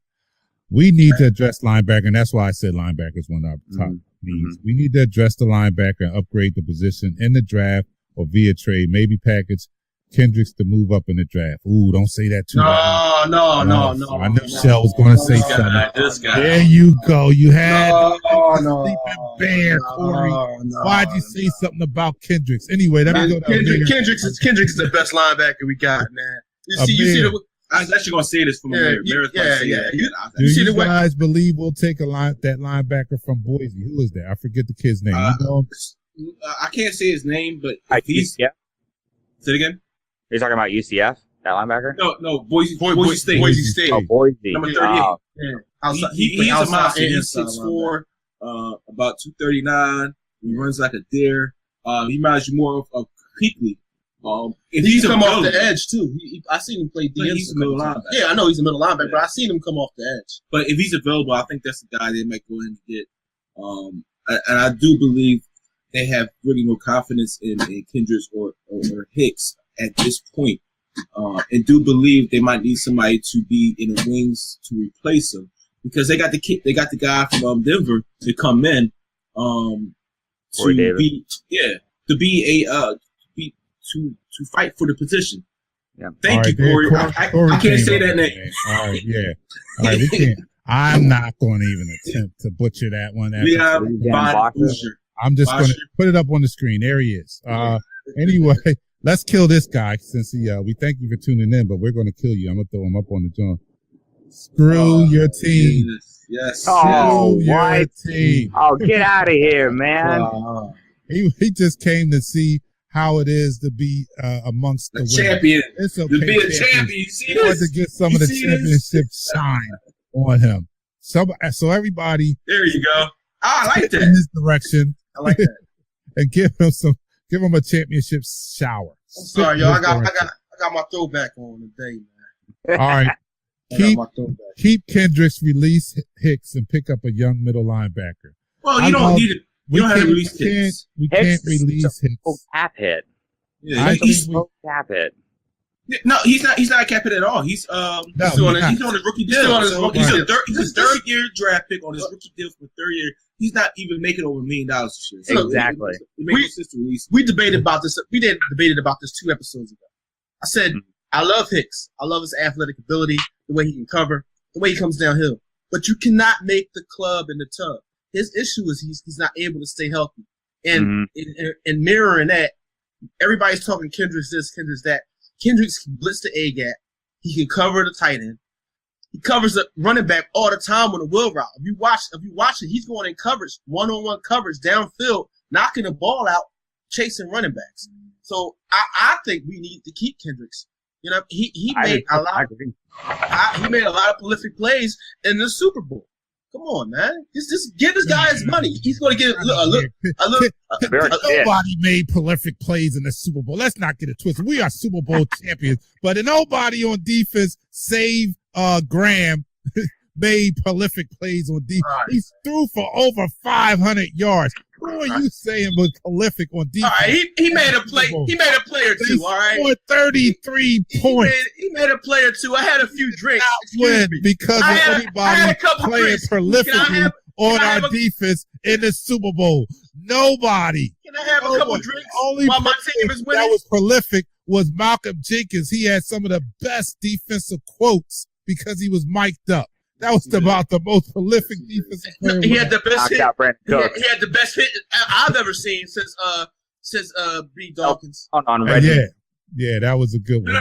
We need to address linebacker, and that's why I said linebacker is one of our top needs. We need to address the linebacker and upgrade the position in the draft or via trade, maybe package Kendricks to move up in the draft. Ooh, don't say that too much. No. I knew Shell was going to say something. There you go. You had sleeping bear, Corey. Why'd you say something about Kendricks? Anyway, let me go to Kendricks is the best linebacker we got, man. You see I was actually going to say this from a yeah. Do you guys believe we'll take that linebacker from Boise? Who is that? I forget the kid's name. I can't say his name, but he's. Yeah. Say it again. Are you talking about UCF, that linebacker? No, Boise State. Boise State. Oh, Boise. Number 38. He's a monster. He's 6'4", about 239. He runs like a deer. He reminds you more of Kuechly. If he's come off the edge too. I seen him play DN. He's a middle linebacker. Yeah, I know he's a middle linebacker, but I seen him come off the edge. But if he's available, I think that's the guy they might go in and get. And I do believe they have really no confidence in Kendricks or Hicks at this point, and do believe they might need somebody to be in the wings to replace him, because they got the guy from Denver to come in to fight for the position. Yeah. Thank you, Corey. I can't say that name. All right, yeah. All right, we can't. I'm not going to even attempt to butcher that one. I'm just going to put it up on the screen. There he is. Anyway, let's kill this guy since we thank you for tuning in, but we're going to kill you. I'm going to throw him up on the joint. Screw your team. Yes. Oh, your team. Oh, get out of here, man. He just came to see how it is to be amongst the champion. It's okay. To be a champion. You see this? To get some of the championship shine on him. So everybody. There you go. I like that. In this direction. I like that. And give him a championship shower. I'm sorry, y'all. I got my throwback on today, man. All right. Keep Kendricks, release Hicks, and pick up a young middle linebacker. Well, you don't need it. You don't have to release Hicks. We can't release Hicks. Cap hit. Yeah, he's cap it. No, he's not. He's not capping at all. He's on his rookie deal. He's a third year draft pick on his rookie deal for the third year. He's not even making over $1 million this year. So exactly. We debated about this. We debated about this 2 episodes ago. I said I love Hicks. I love his athletic ability, the way he can cover, the way he comes downhill. But you cannot make the club in the tub. His issue is he's not able to stay healthy. And in mirroring that, everybody's talking Kendricks this, Kendricks that. Kendricks can blitz the A gap. He can cover the tight end. He covers the running back all the time on a wheel route. If you watch it, he's going in coverage, one-on-one coverage downfield, knocking the ball out, chasing running backs. So I think we need to keep Kendricks. You know, he made a lot of prolific plays in the Super Bowl. Come on, man. Just give this guy his money. He's going to get a look. Nobody made prolific plays in the Super Bowl. Let's not get it twisted. We are Super Bowl champions, but nobody on defense, save Graham, made prolific plays on defense. Right. He threw for over 500 yards. Who are you saying was prolific on defense? All right, he made a play. He made a play or two. All right, scored 33 points. He made a play or two. I had a few drinks. Because of anybody playing prolifically on our defense in the Super Bowl. Nobody. Can I have a couple drinks only while my team is winning? That was prolific was Malcolm Jenkins. He had some of the best defensive quotes because he was mic'd up. That was about the most prolific defensive player. He had the best hit. He had the best hit I've ever seen since B. Dawkins. On Reggie. Yeah, that was a good one.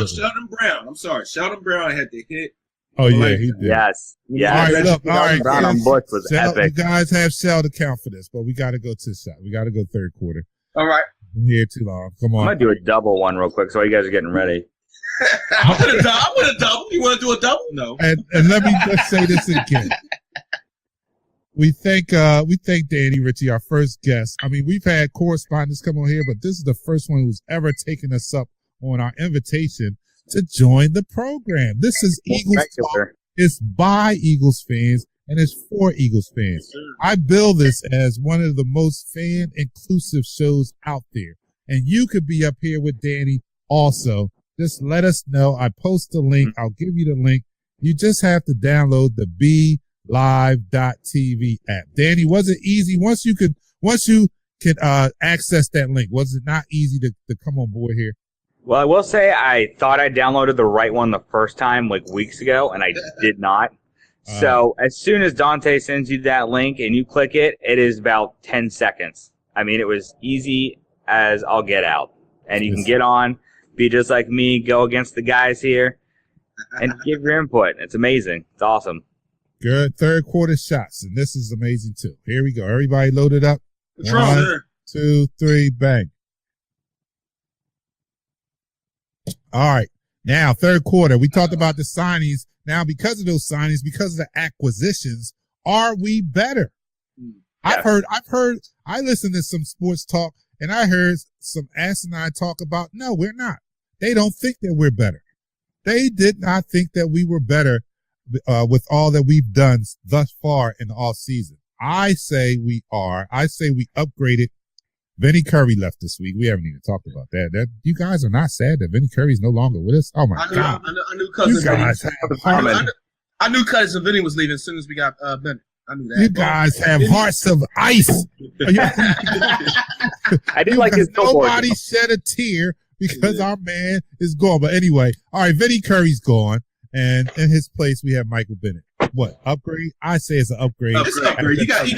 Sheldon Brown. I'm sorry. Sheldon Brown had the hit. Oh, yeah, he did. Yes. All right, look. All right. Brown on Bush was epic. You guys have Sheldon count for this, but we got to go to the shot. We got to go third quarter. All right. I'm here too long. Come on. I'm going to do a double one real quick so you guys are getting ready. I would have double. You want to do a double? No. And let me just say this again. We thank Danny Ritchie, our first guest. I mean, we've had correspondents come on here, but this is the first one who's ever taken us up on our invitation to join the program. This is Eagles Talk. It's by Eagles fans and it's for Eagles fans. I bill this as one of the most fan inclusive shows out there. And you could be up here with Danny also. Just let us know. I post the link. I'll give you the link. You just have to download the BeLive.tv app. Danny, was it easy once you could access that link? Was it not easy to come on board here? Well, I will say I thought I downloaded the right one the first time, like weeks ago, and I did not. So as soon as Dante sends you that link and you click it, it is about 10 seconds. I mean, it was easy as I'll get out. And you can get on, be just like me, go against the guys here, and give your input. It's amazing. It's awesome. Good third quarter shots, and this is amazing too. Here we go. Everybody loaded up. 1, 2, 3, bang. All right. Now, third quarter. We talked about the signings. Now, because of those signings, because of the acquisitions, are we better? Yes. I listened to some sports talk, and I heard some asinine talk about, no, we're not. They don't think that we're better. They did not think that we were better with all that we've done thus far in the off season. I say we are. I say we upgraded. Vinny Curry left this week. We haven't even talked about that. You guys are not sad that Vinny Curry's no longer with us? Oh, my God. I knew cousin Vinny. I knew cousin Vinny was leaving as soon as we got Bennett. I knew that. You guys have hearts of ice. I did like his nobody shed a tear because our man is gone. But anyway, all right, Vinny Curry's gone. And in his place, we have Michael Bennett. What, upgrade? I say it's an upgrade. It's an upgrade. You got to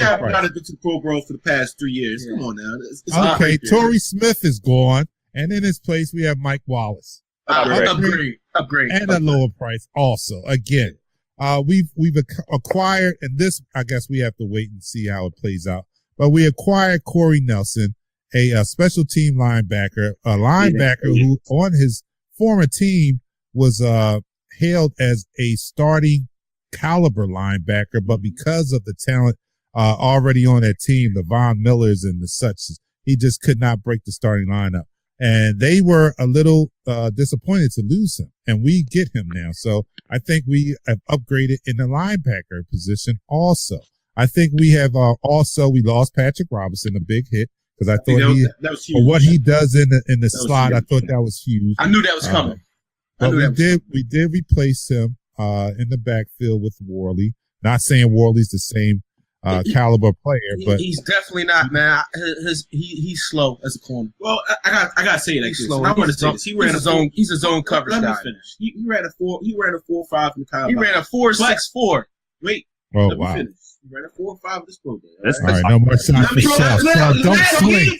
go to Pro Bowl for the past 3 years. Yeah. Come on now. It's okay, Torrey Smith is gone. And in his place, we have Mike Wallace. Upgrade. And a lower price also. Again, we've acquired, and this, I guess we have to wait and see how it plays out. But we acquired Corey Nelson, a special team linebacker, who on his former team was hailed as a starting caliber linebacker, but because of the talent already on that team, the Von Millers and the such, he just could not break the starting lineup. And they were a little disappointed to lose him, and we get him now. So I think we have upgraded in the linebacker position also. I think we have we lost Patrick Robinson, a big hit. because I thought that was huge. For what he does in the slot, I thought that was huge. I knew that was coming. But we did replace him in the backfield with Worley. Not saying Worley's the same caliber player, but he's definitely not, man. He's slow as a corner. Well, I gotta say that. He's slow. I want to say this. He's a zone coverage guy. Let me finish. He ran a 4.5 in the college. He ran a 4.64. Wait. Oh let me wow. finish. He ran a 4.5 this pro day. All right, no more shots for Sal. Sal, don't swing.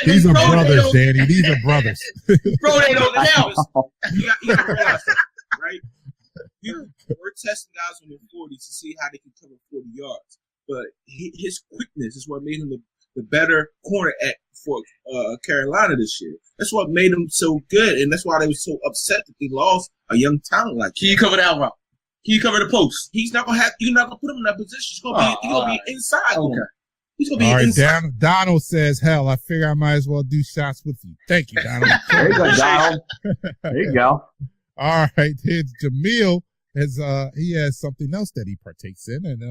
These are brothers, Danny. These are brothers. Bro, they don't know. You gotta realize that, right? We're testing guys on their 40s to see how they can cover 40 yards. But his quickness is what made him the better corner for Carolina this year. That's what made him so good, and that's why they were so upset that they lost a young talent like that. Can you cover that route? Can you cover the post? He's not gonna have. You're not gonna put him in that position. He's gonna be inside. Okay. He's gonna be inside. Donald says, "Hell, I figure I might as well do shots with you." Thank you, Donald. There you go, Donald. There you go. All right, here's Jamil. He has something else that he partakes in, and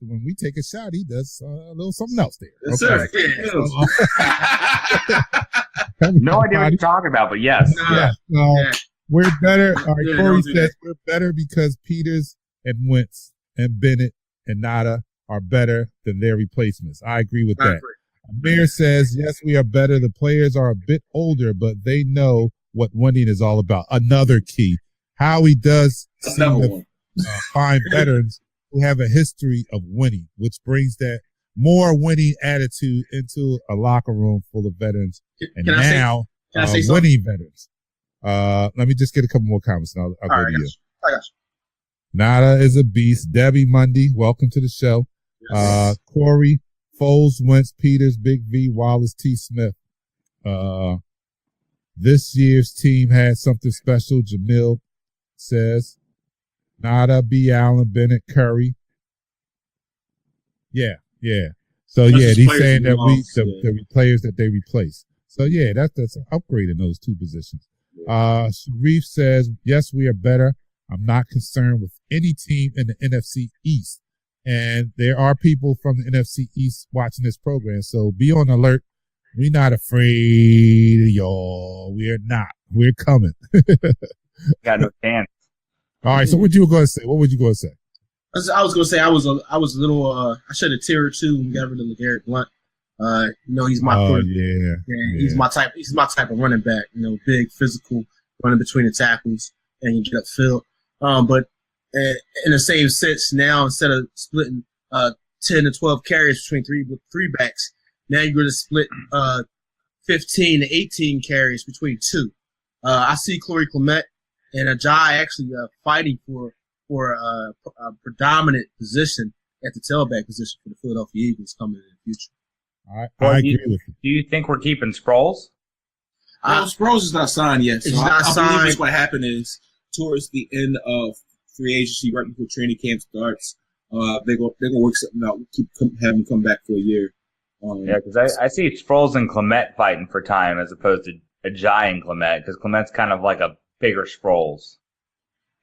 when we take a shot, he does a little something else there. Yes, okay. Sir. No idea what you're talking about, but yes. We're better. All right, Corey says we're better because Peters and Wentz and Bennett and Nada are better than their replacements. I agree with that. Amir says, yes, we are better. The players are a bit older, but they know what winning is all about. Another key. Howie does seem to find veterans who have a history of winning, which brings that more winning attitude into a locker room full of veterans. And now winning veterans. Let me just get a couple more comments and I'll go to you. I got you. Nada is a beast. Debbie Mundy, welcome to the show. Yes. Corey, Foles, Wentz, Peters, Big V, Wallace, T. Smith. This year's team had something special. Jamil says, Nada, B. Allen, Bennett, Curry. Yeah. So that's he's saying that the players that they replace. So that's an upgrade in those two positions. Sharif says, yes, we are better. I'm not concerned with any team in the NFC East. And there are people from the NFC East watching this program. So be on alert. We're not afraid of y'all. We're not. We're coming. Got no chance. All right. So what you were going to say? What would you going to say? I was going to say I was a little, I should have tier 2 and got rid of LeGarrette Blount. He's my he's my type. He's my type of running back. Big, physical, running between the tackles and you get upfield. But in the same sense, now instead of splitting 10 to 12 carries between three backs, now you're going to split 15 to 18 carries between two. I see Corey Clement and Ajay actually fighting for a predominant position at the tailback position for the Philadelphia Eagles coming in the future. I agree with you. Do you think we're keeping Sproles? Sproles is not signed yet. So he's not signed. I believe what happened is towards the end of free agency, right before training camp starts, they're gonna work something out. Have him come back for a year. Because I see Sproles and Clement fighting for time as opposed to Ajay and Clement, because Clement's kind of like a bigger Sproles.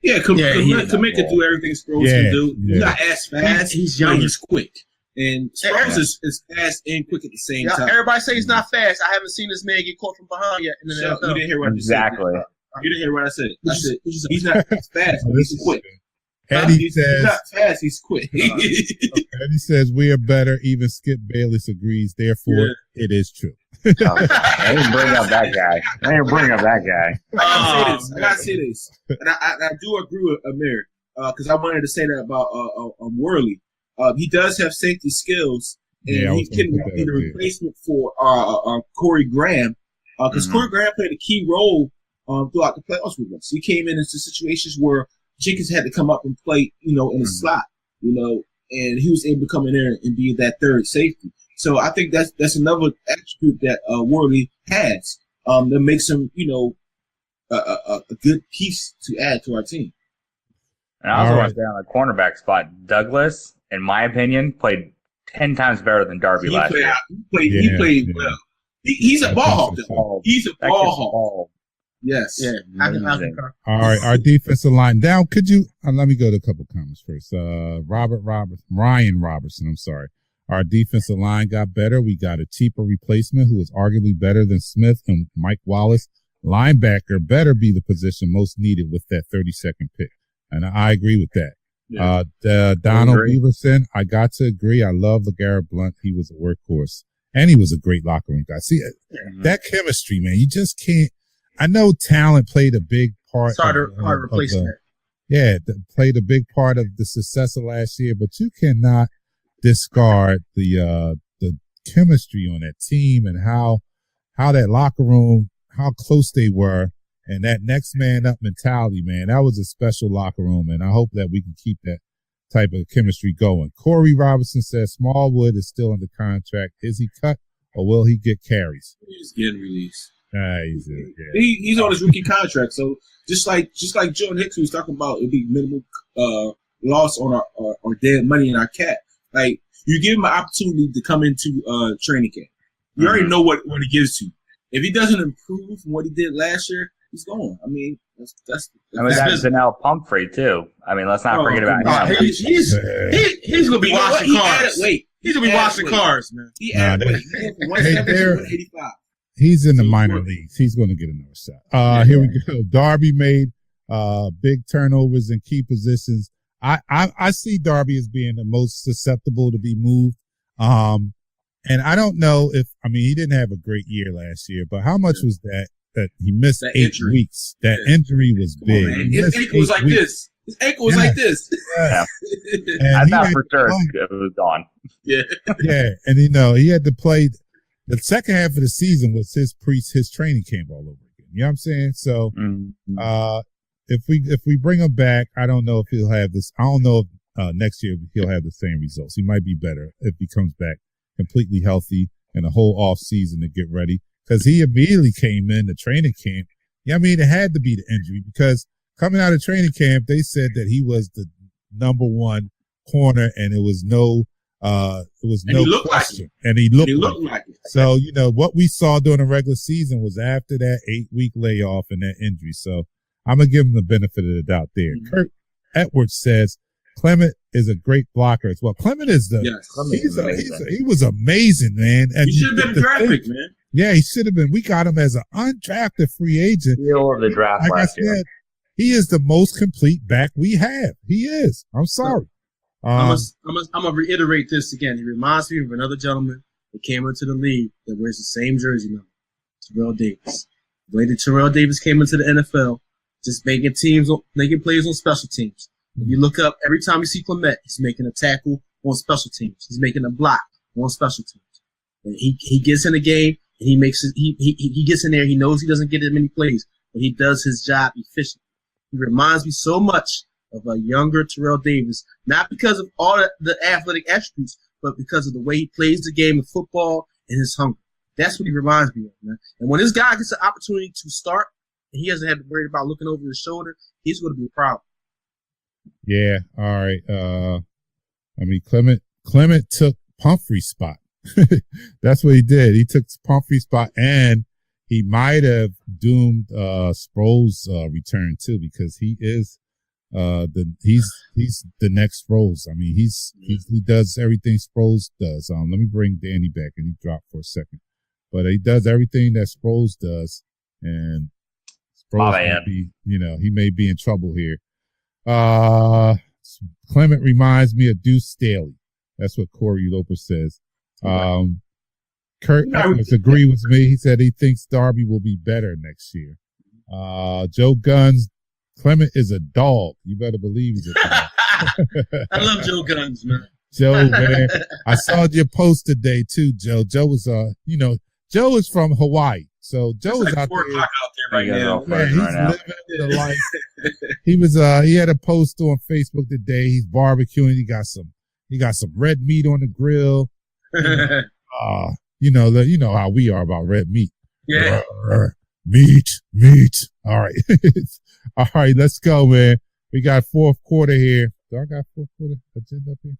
Clement can do everything Sproles can do. He's not as fast. He's young. He's quick. And Sproles is fast and quick at the same time. Everybody say he's not fast. I haven't seen this man get caught from behind yet in the NFL. You didn't hear what I said. Exactly. You didn't hear what I said. I said he's not fast. He's quick. He's not fast. He's quick. Eddie says we are better. Even Skip Bayless agrees. Therefore, it is true. I didn't bring up that guy. I gotta say this. And I do agree with Amir because I wanted to say that about Worley. He does have safety skills, and he can be the replacement for Corey Graham because Corey Graham played a key role throughout the playoffs with us. He came into situations where Jenkins had to come up and play, in the slot, and he was able to come in there and be that third safety. So I think that's another attribute that Worley has that makes him, a good piece to add to our team. And I also want to say on the cornerback spot, Douglas, in my opinion, played 10 times better than Darby last year. He played well. He's a ball hawk. He's a ball hawk. Yes. Yeah. All right. Our defensive line down. Could you let me go to a couple comments first. Ryan Robertson. I'm sorry. Our defensive line got better. We got a cheaper replacement who was arguably better than Smith and Mike Wallace. Linebacker better be the position most needed with that 32nd pick. And I agree with that. Yeah. Donald Beaverson, I got to agree. I love LeGarrette Blount. He was a workhorse. And he was a great locker room guy. See, that chemistry, man, you just can't. I know talent played a big part. It's hard to replace that. Yeah, played a big part of the success of last year, but you cannot discard the chemistry on that team and how that locker room, how close they were, and that next man up mentality, man. That was a special locker room, and I hope that we can keep that type of chemistry going. Corey Robinson says Smallwood is still under contract. Is he cut or will he get carries? He's getting released. He's on his rookie contract, so just like Jordan Hicks was talking about, it'd be minimal loss on our dead money in our cap. Like, you give him an opportunity to come into training camp. You already know what he gives to you. If he doesn't improve from what he did last year, he's gone. I mean, that's Danelle Pumphrey too. I mean, let's not forget about him. He's gonna be washing cars. He's gonna be washing cars, man. He added weight. He went from 170 to 185. He's in the minor leagues. He's going to get another shot. Here we go. Darby made big turnovers in key positions. I see Darby as being the most susceptible to be moved. And I don't know he didn't have a great year last year, but how much was that he missed 8 weeks? That injury was big. His ankle was like this. His ankle was like this. Yeah. I thought for sure it was gone. Yeah. Yeah. And he had to play. The second half of the season was his training camp all over again. You know what I'm saying? So, if we bring him back, I don't know if he'll have this. I don't know if next year he'll have the same results. He might be better if he comes back completely healthy and a whole off season to get ready. Because he immediately came in the training camp. Yeah, I mean, it had to be the injury because coming out of training camp, they said that he was the number one corner, and it was no question. And he looked like it. So, what we saw during the regular season was after that 8-week layoff and that injury. So I'm going to give him the benefit of the doubt there. Mm-hmm. Kurt Edwards says Clement is a great blocker as well. Clement is he was amazing, man. And he should have been a draft pick, man. Yeah, he should have been. We got him as an undrafted free agent. Deal of the draft last year. He is the most complete back we have. He is. I'm sorry. I'm gonna reiterate this again. He reminds me of another gentleman that came into the league that wears the same jersey number, Terrell Davis. The way that Terrell Davis came into the NFL, just making plays on special teams. If you look up, every time you see Clement, he's making a tackle on special teams. He's making a block on special teams. And he gets in the game and he gets in there. He knows he doesn't get as many plays, but he does his job efficiently. He reminds me so much of a younger Terrell Davis, not because of all the athletic attributes, but because of the way he plays the game of football and his hunger. That's what he reminds me of, man. And when this guy gets an opportunity to start, and he doesn't have to worry about looking over his shoulder, he's going to be a problem. Yeah. All right. Clement took Pumphrey's spot. That's what he did. He took Pumphrey's spot, and he might have doomed Sproles' return too, because he is he's the next Sproles. I mean, he does everything Sproles does. Let me bring Danny back, and he dropped for a second, but he does everything that Sproles does, and Sproles he may be in trouble here. Clement reminds me of Deuce Staley. That's what Corey Loper says. Kurt Edwards agree with me. He said he thinks Darby will be better next year. Joe Guns, Clement is a dog. You better believe he's a dog. I love Joe Guns, man. Joe, man. I saw your post today too, Joe. Joe was Joe is from Hawaii. So Joe is out there right now. Man, he's living the life. He had a post on Facebook today. He's barbecuing. He got some red meat on the grill. You know how we are about red meat. Yeah. Meat. All right. All right, let's go, man. We got fourth quarter here. Do I got fourth quarter agenda up here?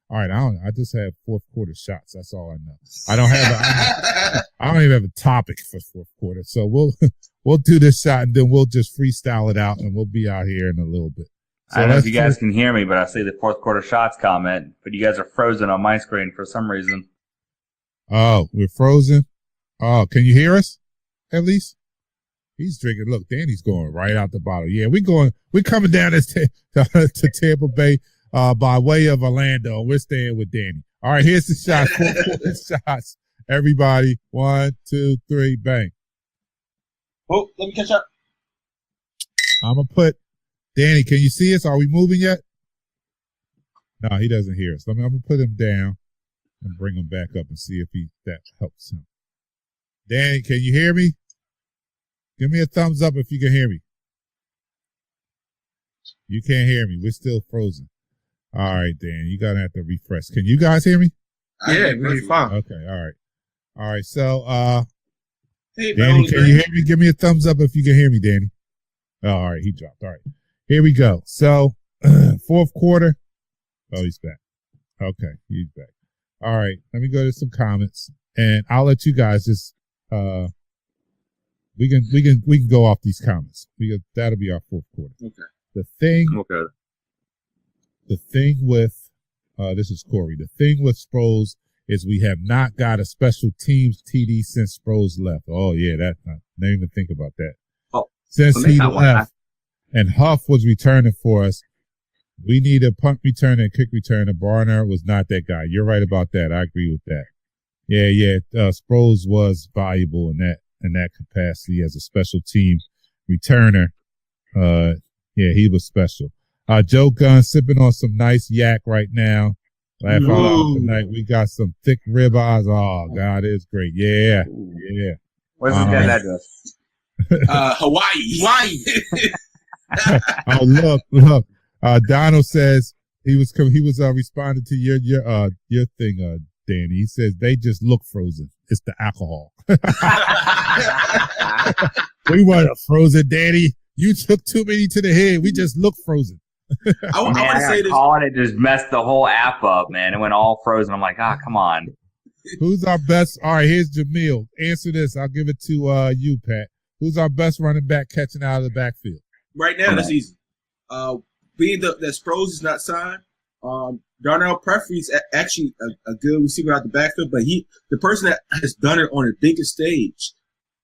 All right, I just have fourth quarter shots. That's all I know. I don't even have a topic for fourth quarter. So we'll do this shot and then we'll just freestyle it out and we'll be out here in a little bit. I don't know if you guys can hear me, but I see the fourth quarter shots comment, but you guys are frozen on my screen for some reason. Oh, we're frozen. Oh, can you hear us? At least he's drinking. Look, Danny's going right out the bottle. Yeah, we're coming down to Tampa Bay by way of Orlando. We're staying with Danny. All right, here's the shots. Fourth quarter shots. Everybody, 1, 2, 3, bang. Oh, let me catch up. I'm gonna put Danny. Can you see us? Are we moving yet? No, he doesn't hear us. I'm gonna put him down and bring him back up and see if that helps him. Danny, can you hear me? Give me a thumbs up if you can hear me. You can't hear me. We're still frozen. All right, Dan, you're gonna have to refresh. Can you guys hear me? Yeah, we're fine. Okay, all right. So, hey, Danny, can you hear me? Give me a thumbs up if you can hear me, Danny. Oh, all right, he dropped. All right, here we go. So, fourth quarter. Oh, he's back. Okay, he's back. All right, let me go to some comments, and I'll let you guys just we can go off these comments. That'll be our fourth quarter. Okay. The thing with this is Corey. The thing with Sproles is we have not got a special teams TD since Sproles left. Oh yeah, that didn't even think about that. Oh, since he left and Huff was returning for us, we need a punt returner and kick returner. Barner was not that guy. You're right about that. I agree with that. Yeah. Sproles was valuable in that capacity as a special team returner. Yeah, he was special. Joe Gunn sipping on some nice yak right now. Laugh out loud tonight. We got some thick ribeyes. Oh God, it's great. Yeah. Where's this guy's address? Hawaii. Oh look. Donald says he was responding to your thing, Danny. He says they just look frozen. It's the alcohol. We want a frozen, Danny. You took too many to the head. We just look frozen. I want to say this. Calling it just messed the whole app up, man. It went all frozen. I'm like, come on. Who's our best? All right, here's Jamil. Answer this. I'll give it to you, Pat. Who's our best running back catching out of the backfield? Right now, that's easy. Being that Sproles is not signed, Darnell Prefery's actually a good receiver out the backfield, but the person that has done it on the biggest stage,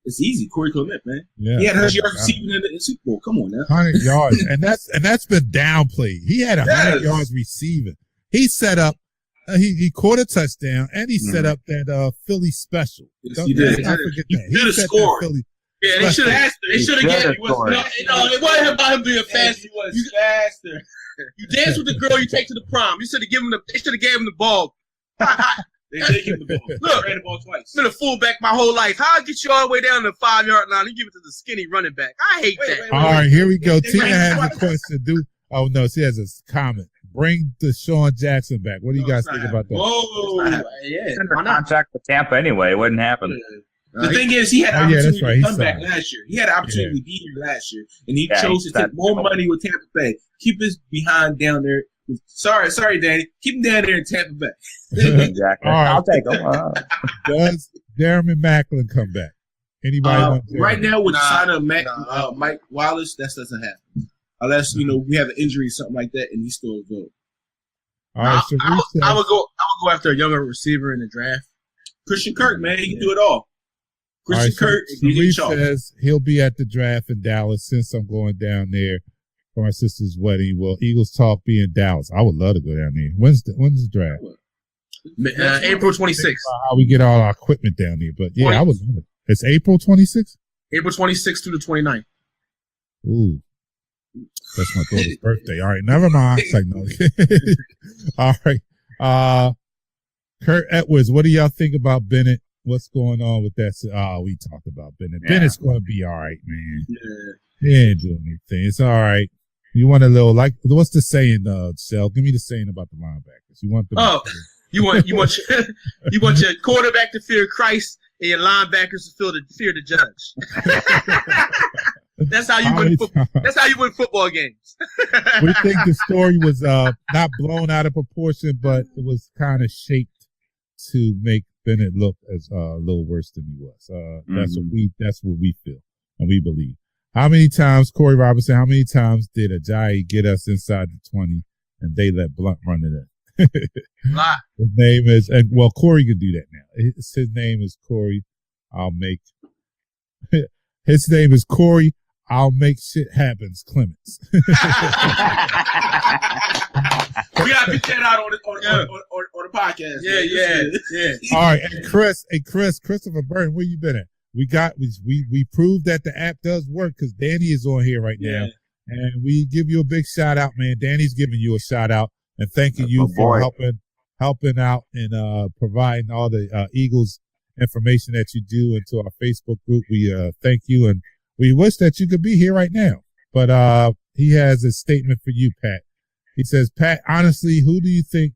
it's easy. Corey Clement, man. Yeah, he had 100 yards receiving in the Super Bowl. Come on now, 100 yards, and that's been downplayed. He had 100 yards receiving. He set up. He caught a touchdown, and he set up that Philly special. Yes, he did. He did a score. Yeah, they should have. They should have given. It wasn't about him being fast. He was faster. You dance with the girl you take to the prom. You should have given him. They should have gave him the ball. They did give him the ball. Look, ran the ball twice. Been a fullback my whole life. How I get you all the way down to the 5-yard line? You give it to the skinny running back. I hate that. All right, here we go. Tina has a question. Oh no, she has a comment. Bring Deshaun Jackson back. What do you guys think about that? Whoa, yeah. Under contract with Tampa anyway. It wouldn't happen. The thing is, he had an opportunity to come back signed last year. He had an opportunity to be here last year, and he chose to take more money with Tampa Bay. Keep his behind down there. Sorry, Danny. Keep him down there in Tampa Bay. Exactly. All right. I'll take him. Does Darren Macklin come back? Anybody? Right now, with the sign of Mike Wallace, that doesn't happen. Unless we have an injury or something like that, and he's still a goal. All right, I would go after a younger receiver in the draft. Christian Kirk, man, he can do it all. Christian Kirk. Sharif says he'll be at the draft in Dallas since I'm going down there for my sister's wedding. Will Eagles Talk be in Dallas? I would love to go down there. When's the draft? April 26th. How we get all our equipment down there, but yeah, I would love it. It's April 26th. April 26th through the 29th. Ooh. That's my daughter's birthday. All right, never mind. It's like, no. All right. Kurt Edwards, what do y'all think about Bennett? What's going on with that? Oh, we talked about Bennett. Yeah. Bennett's going to be all right, man. Yeah. He ain't doing anything. It's all right. You want a little, what's the saying, Shell? Give me the saying about the linebackers. You want the you want your quarterback to fear Christ and your linebackers to fear the judge. That's how you win. That's how you win football games. We think the story was not blown out of proportion, but it was kind of shaped to make Bennett look as a little worse than he was. That's what we feel and we believe. How many times, Corey Robinson, how many times did Ajayi get us inside the 20 and they let Blunt run it in? A lot. His name is, and well, Corey can do that now. His name is Corey. His name is Corey. I'll make shit happens, Clements. We gotta pick that out on the podcast. Yeah. All right, and Christopher Burton, where you been at? We proved that the app does work because Danny is on here right now, and we give you a big shout out, man. Danny's giving you a shout out and thanking you for helping out and providing all the Eagles information that you do into our Facebook group. We thank you, and we wish that you could be here right now. But he has a statement for you, Pat. He says, Pat, honestly, who do you think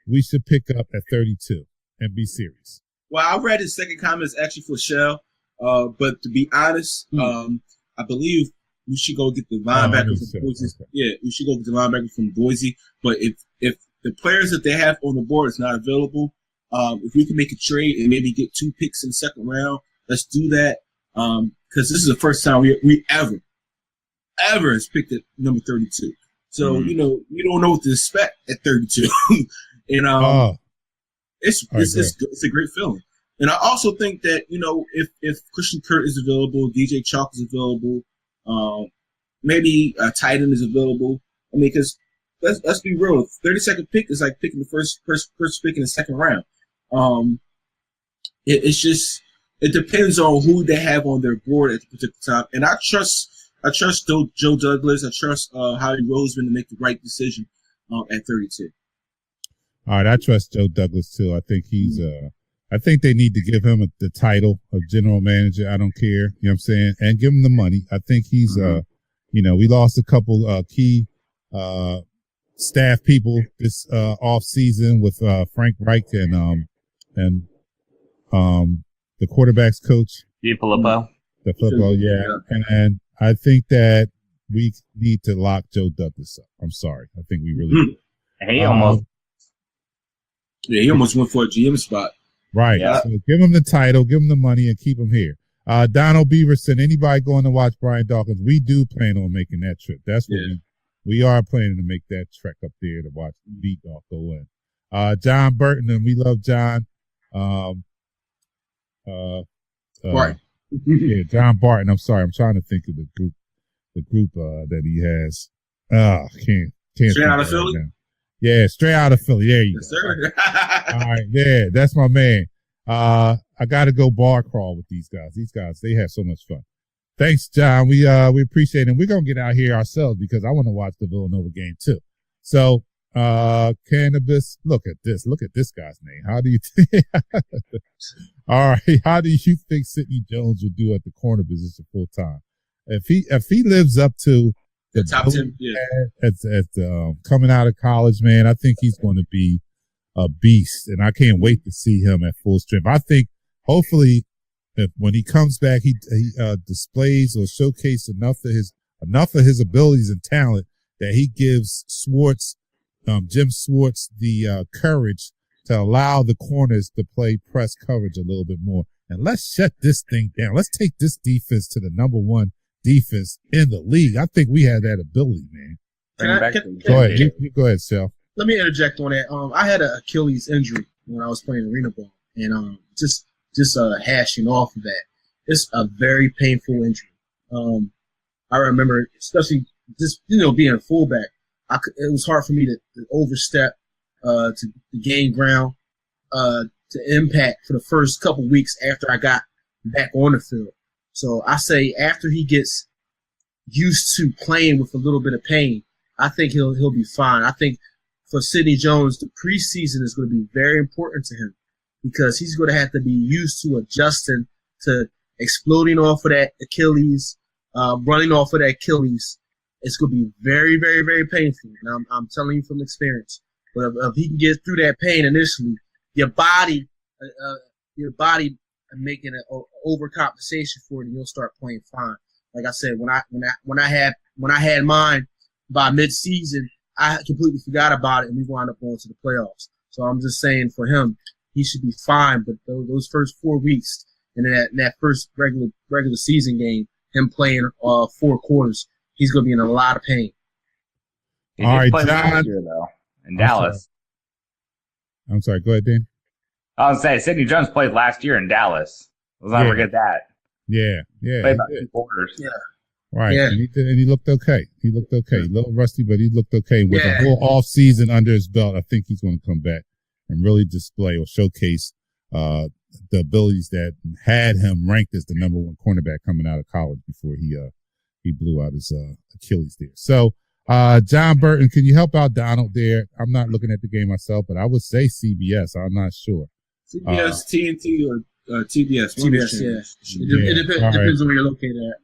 we should pick up at 32? And be serious. Well, I read his second comment is actually for Shell. But to be honest, I believe we should go get the linebacker from Boise. Okay. Yeah, we should go get the linebacker from Boise. But if the players that they have on the board is not available, if we can make a trade and maybe get 2 picks in the second round, let's do that. Because this is the first time we ever has picked at number 32. So, you don't know what to expect at 32. And it's a great feeling. And I also think that, if Christian Kirk is available, DJ Chalk is available, maybe a tight end is available. I mean, because let's be real, 32nd pick is like picking the first pick in the second round. It depends on who they have on their board at the particular time. And I trust Joe Douglas. I trust Howie Roseman to make the right decision at 32. All right, I trust Joe Douglas too. I think he's I think they need to give him the title of general manager. I don't care, you know what I'm saying, and give him the money. I think he's we lost a couple key staff people this off season with Frank Reich and the quarterback's coach. Filippo. The football, yeah. And I think that we need to lock Joe Douglas up. I'm sorry. I think we really do. He almost went for a GM spot. Right. Yeah. So give him the title, give him the money, and keep him here. Donald Beaverson, anybody going to watch Brian Dawkins? We do plan on making that trip. That's what we are planning to make that trek up there to watch Beat Dawk go in. John Burton, and we love John. Right. Yeah, John Barton. I'm sorry. I'm trying to think of the group that he has. Can't straight out of Philly? Now. Yeah, straight out of Philly. There you go. Sir. All right, yeah, that's my man. I got to go bar crawl with these guys. These guys, they have so much fun. Thanks, John. We appreciate it. And we're gonna get out here ourselves because I want to watch the Villanova game too. So, Cannabis. Look at this guy's name. How do you think? All right, how do you think Sidney Jones will do at the corner position full time? If he lives up to the top 10, at coming out of college, man, I think he's going to be a beast, and I can't wait to see him at full strength. I think hopefully, when he comes back, he displays or showcases enough of his abilities and talent that he gives Jim Schwartz, the courage to allow the corners to play press coverage a little bit more. And let's shut this thing down. Let's take this defense to the number 1 defense in the league. I think we have that ability, man. Go ahead. You go ahead, Sal. Let me interject on that. I had an Achilles injury when I was playing arena ball, and just hashing off of that. It's a very painful injury. I remember, especially just being a fullback, it was hard for me to overstep, to gain ground, to impact for the first couple weeks after I got back on the field. So I say after he gets used to playing with a little bit of pain, I think he'll be fine. I think for Sidney Jones, the preseason is going to be very important to him because he's going to have to be used to adjusting to exploding off of that Achilles, running off of that Achilles. It's going to be very, very, very painful. And I'm telling you from experience. But if he can get through that pain initially, your body making an overcompensation for it, and you'll start playing fine. Like I said, when I had mine by mid-season, I completely forgot about it, and we wound up going to the playoffs. So I'm just saying for him, he should be fine. But those first 4 weeks and that first regular season game him playing 4 quarters. He's going to be in a lot of pain. He did play last year, though, in Dallas. I'm sorry. Go ahead, Dan. I was saying, Sidney Jones played last year in Dallas. Let's not forget that. Yeah. Played about 2 quarters. Yeah. Right. Yeah. And he looked okay. A little rusty, but he looked okay. With a whole off season under his belt, I think he's going to come back and really display or showcase the abilities that had him ranked as the number 1 cornerback coming out of college before he blew out his Achilles there. So, John Burton, can you help out Donald there? I'm not looking at the game myself, but I would say CBS. I'm not sure. CBS, TNT, or TBS. TBS, yeah. It depends on where you're located at.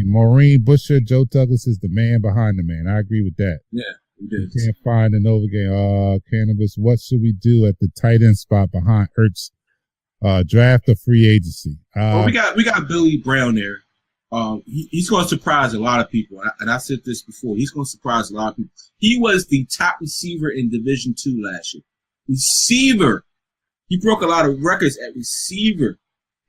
Maureen Busher, Joe Douglas is the man behind the man. I agree with that. Yeah, we did. You can't find the Nova game. Cannabis, what should we do at the tight end spot behind Ertz? Draft or free agency? We got Billy Brown there. He's going to surprise a lot of people. And I said this before. He's going to surprise a lot of people. He was the top receiver in Division II last year. Receiver. He broke a lot of records at receiver.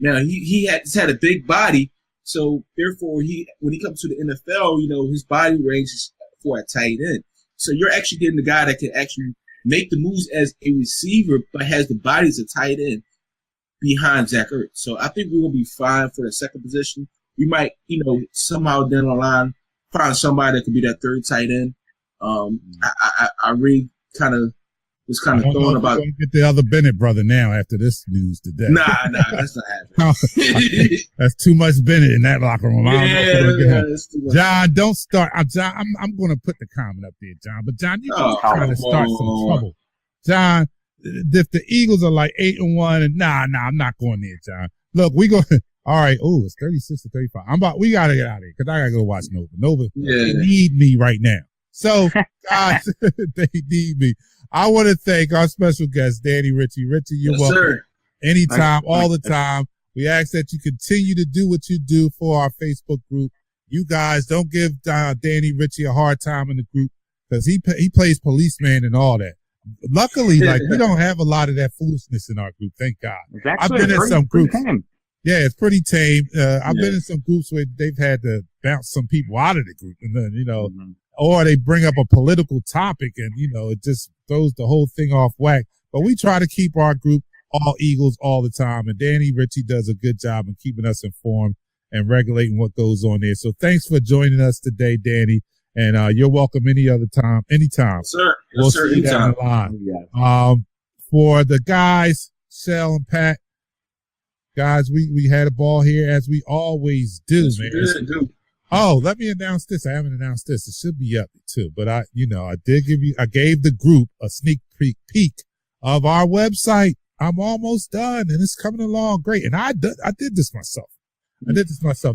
Now, he had a big body. So, therefore, when he comes to the NFL, his body range is for a tight end. So, you're actually getting the guy that can actually make the moves as a receiver, but has the body as a tight end behind Zach Ertz. So, I think we're going to be fine for the second position. We might, somehow down the line find somebody that could be that third tight end. I really was throwing about. Get the other Bennett brother now after this news today. Nah, that's not happening. That's too much Bennett in that locker room. That's too much. John, don't start. John, I'm going to put the comment up there, John. But John, you're trying to start some trouble. John, if the Eagles are like 8-1, and I'm not going there, John. Look, we go. All right. Oh, it's 36-35. We got to get out of here because I got to go watch Nova. They need me right now. So, guys, they need me. I want to thank our special guest, Danny Ritchie. Ritchie, you're welcome. Sir. Anytime, all the time. We ask that you continue to do what you do for our Facebook group. You guys don't give Danny Ritchie a hard time in the group because he plays policeman and all that. Luckily, we don't have a lot of that foolishness in our group. Thank God. I've been in some groups. Yeah, it's pretty tame. I've been in some groups where they've had to bounce some people out of the group, and then or they bring up a political topic, and it just throws the whole thing off whack. But we try to keep our group all Eagles all the time, and Danny Ritchie does a good job in keeping us informed and regulating what goes on there. So thanks for joining us today, Danny, and you're welcome anytime. Yes, sir. We'll see you down the line. For the guys, Shell and Pat. Guys, we had a ball here as we always do, man. Oh, let me announce this. I haven't announced this. It should be up too, but I gave the group a sneak peek of our website. I'm almost done and it's coming along great. And I did this myself.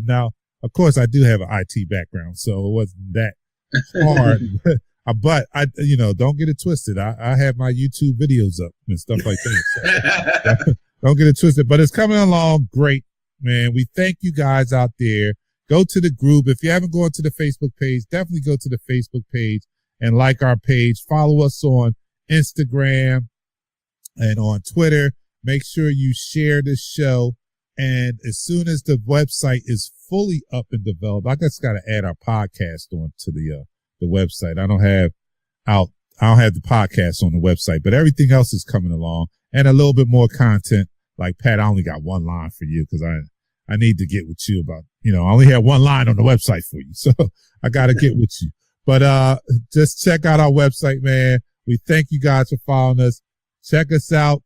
Now, of course, I do have an IT background, so it wasn't that hard. But don't get it twisted. I have my YouTube videos up and stuff like that. So, don't get it twisted, but it's coming along great, man. We thank you guys out there. Go to the group. If you haven't gone to the Facebook page, definitely go to the Facebook page and like our page. Follow us on Instagram and on Twitter. Make sure you share this show. And as soon as the website is fully up and developed, I just got to add our podcast onto the website. I don't have the podcast on the website, but everything else is coming along. And a little bit more content. Like, Pat, I only got one line for you because I need to get with you about, I only have one line on the website for you. So I got to get with you. But just check out our website, man. We thank you guys for following us. Check us out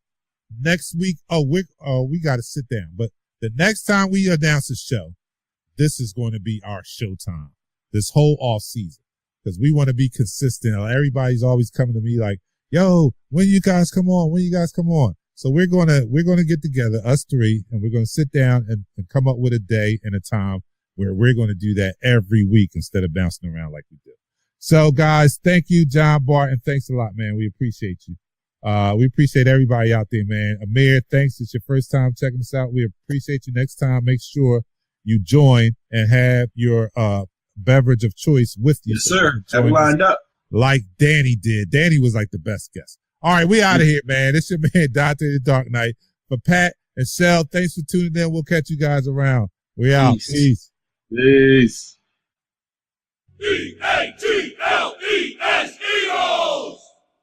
next week. We got to sit down. But the next time we announce a show, this is going to be our showtime this whole off season because we want to be consistent. Everybody's always coming to me like, yo, when you guys come on? So we're going to get together, us three, and we're going to sit down and come up with a day and a time where we're going to do that every week instead of bouncing around like we do. So guys, thank you, John Barton. Thanks a lot, man. We appreciate you. We appreciate everybody out there, man. Amir, thanks. It's your first time checking us out. We appreciate you. Next time, make sure you join and have your beverage of choice with you. Yes, sir. Have it lined up. Like Danny did. Danny was like the best guest. All right, we out of here, man. It's your man, Dante the Dark Knight. For Pat and Shell, thanks for tuning in. We'll catch you guys around. We out. Peace. Peace. EATLES Eagles!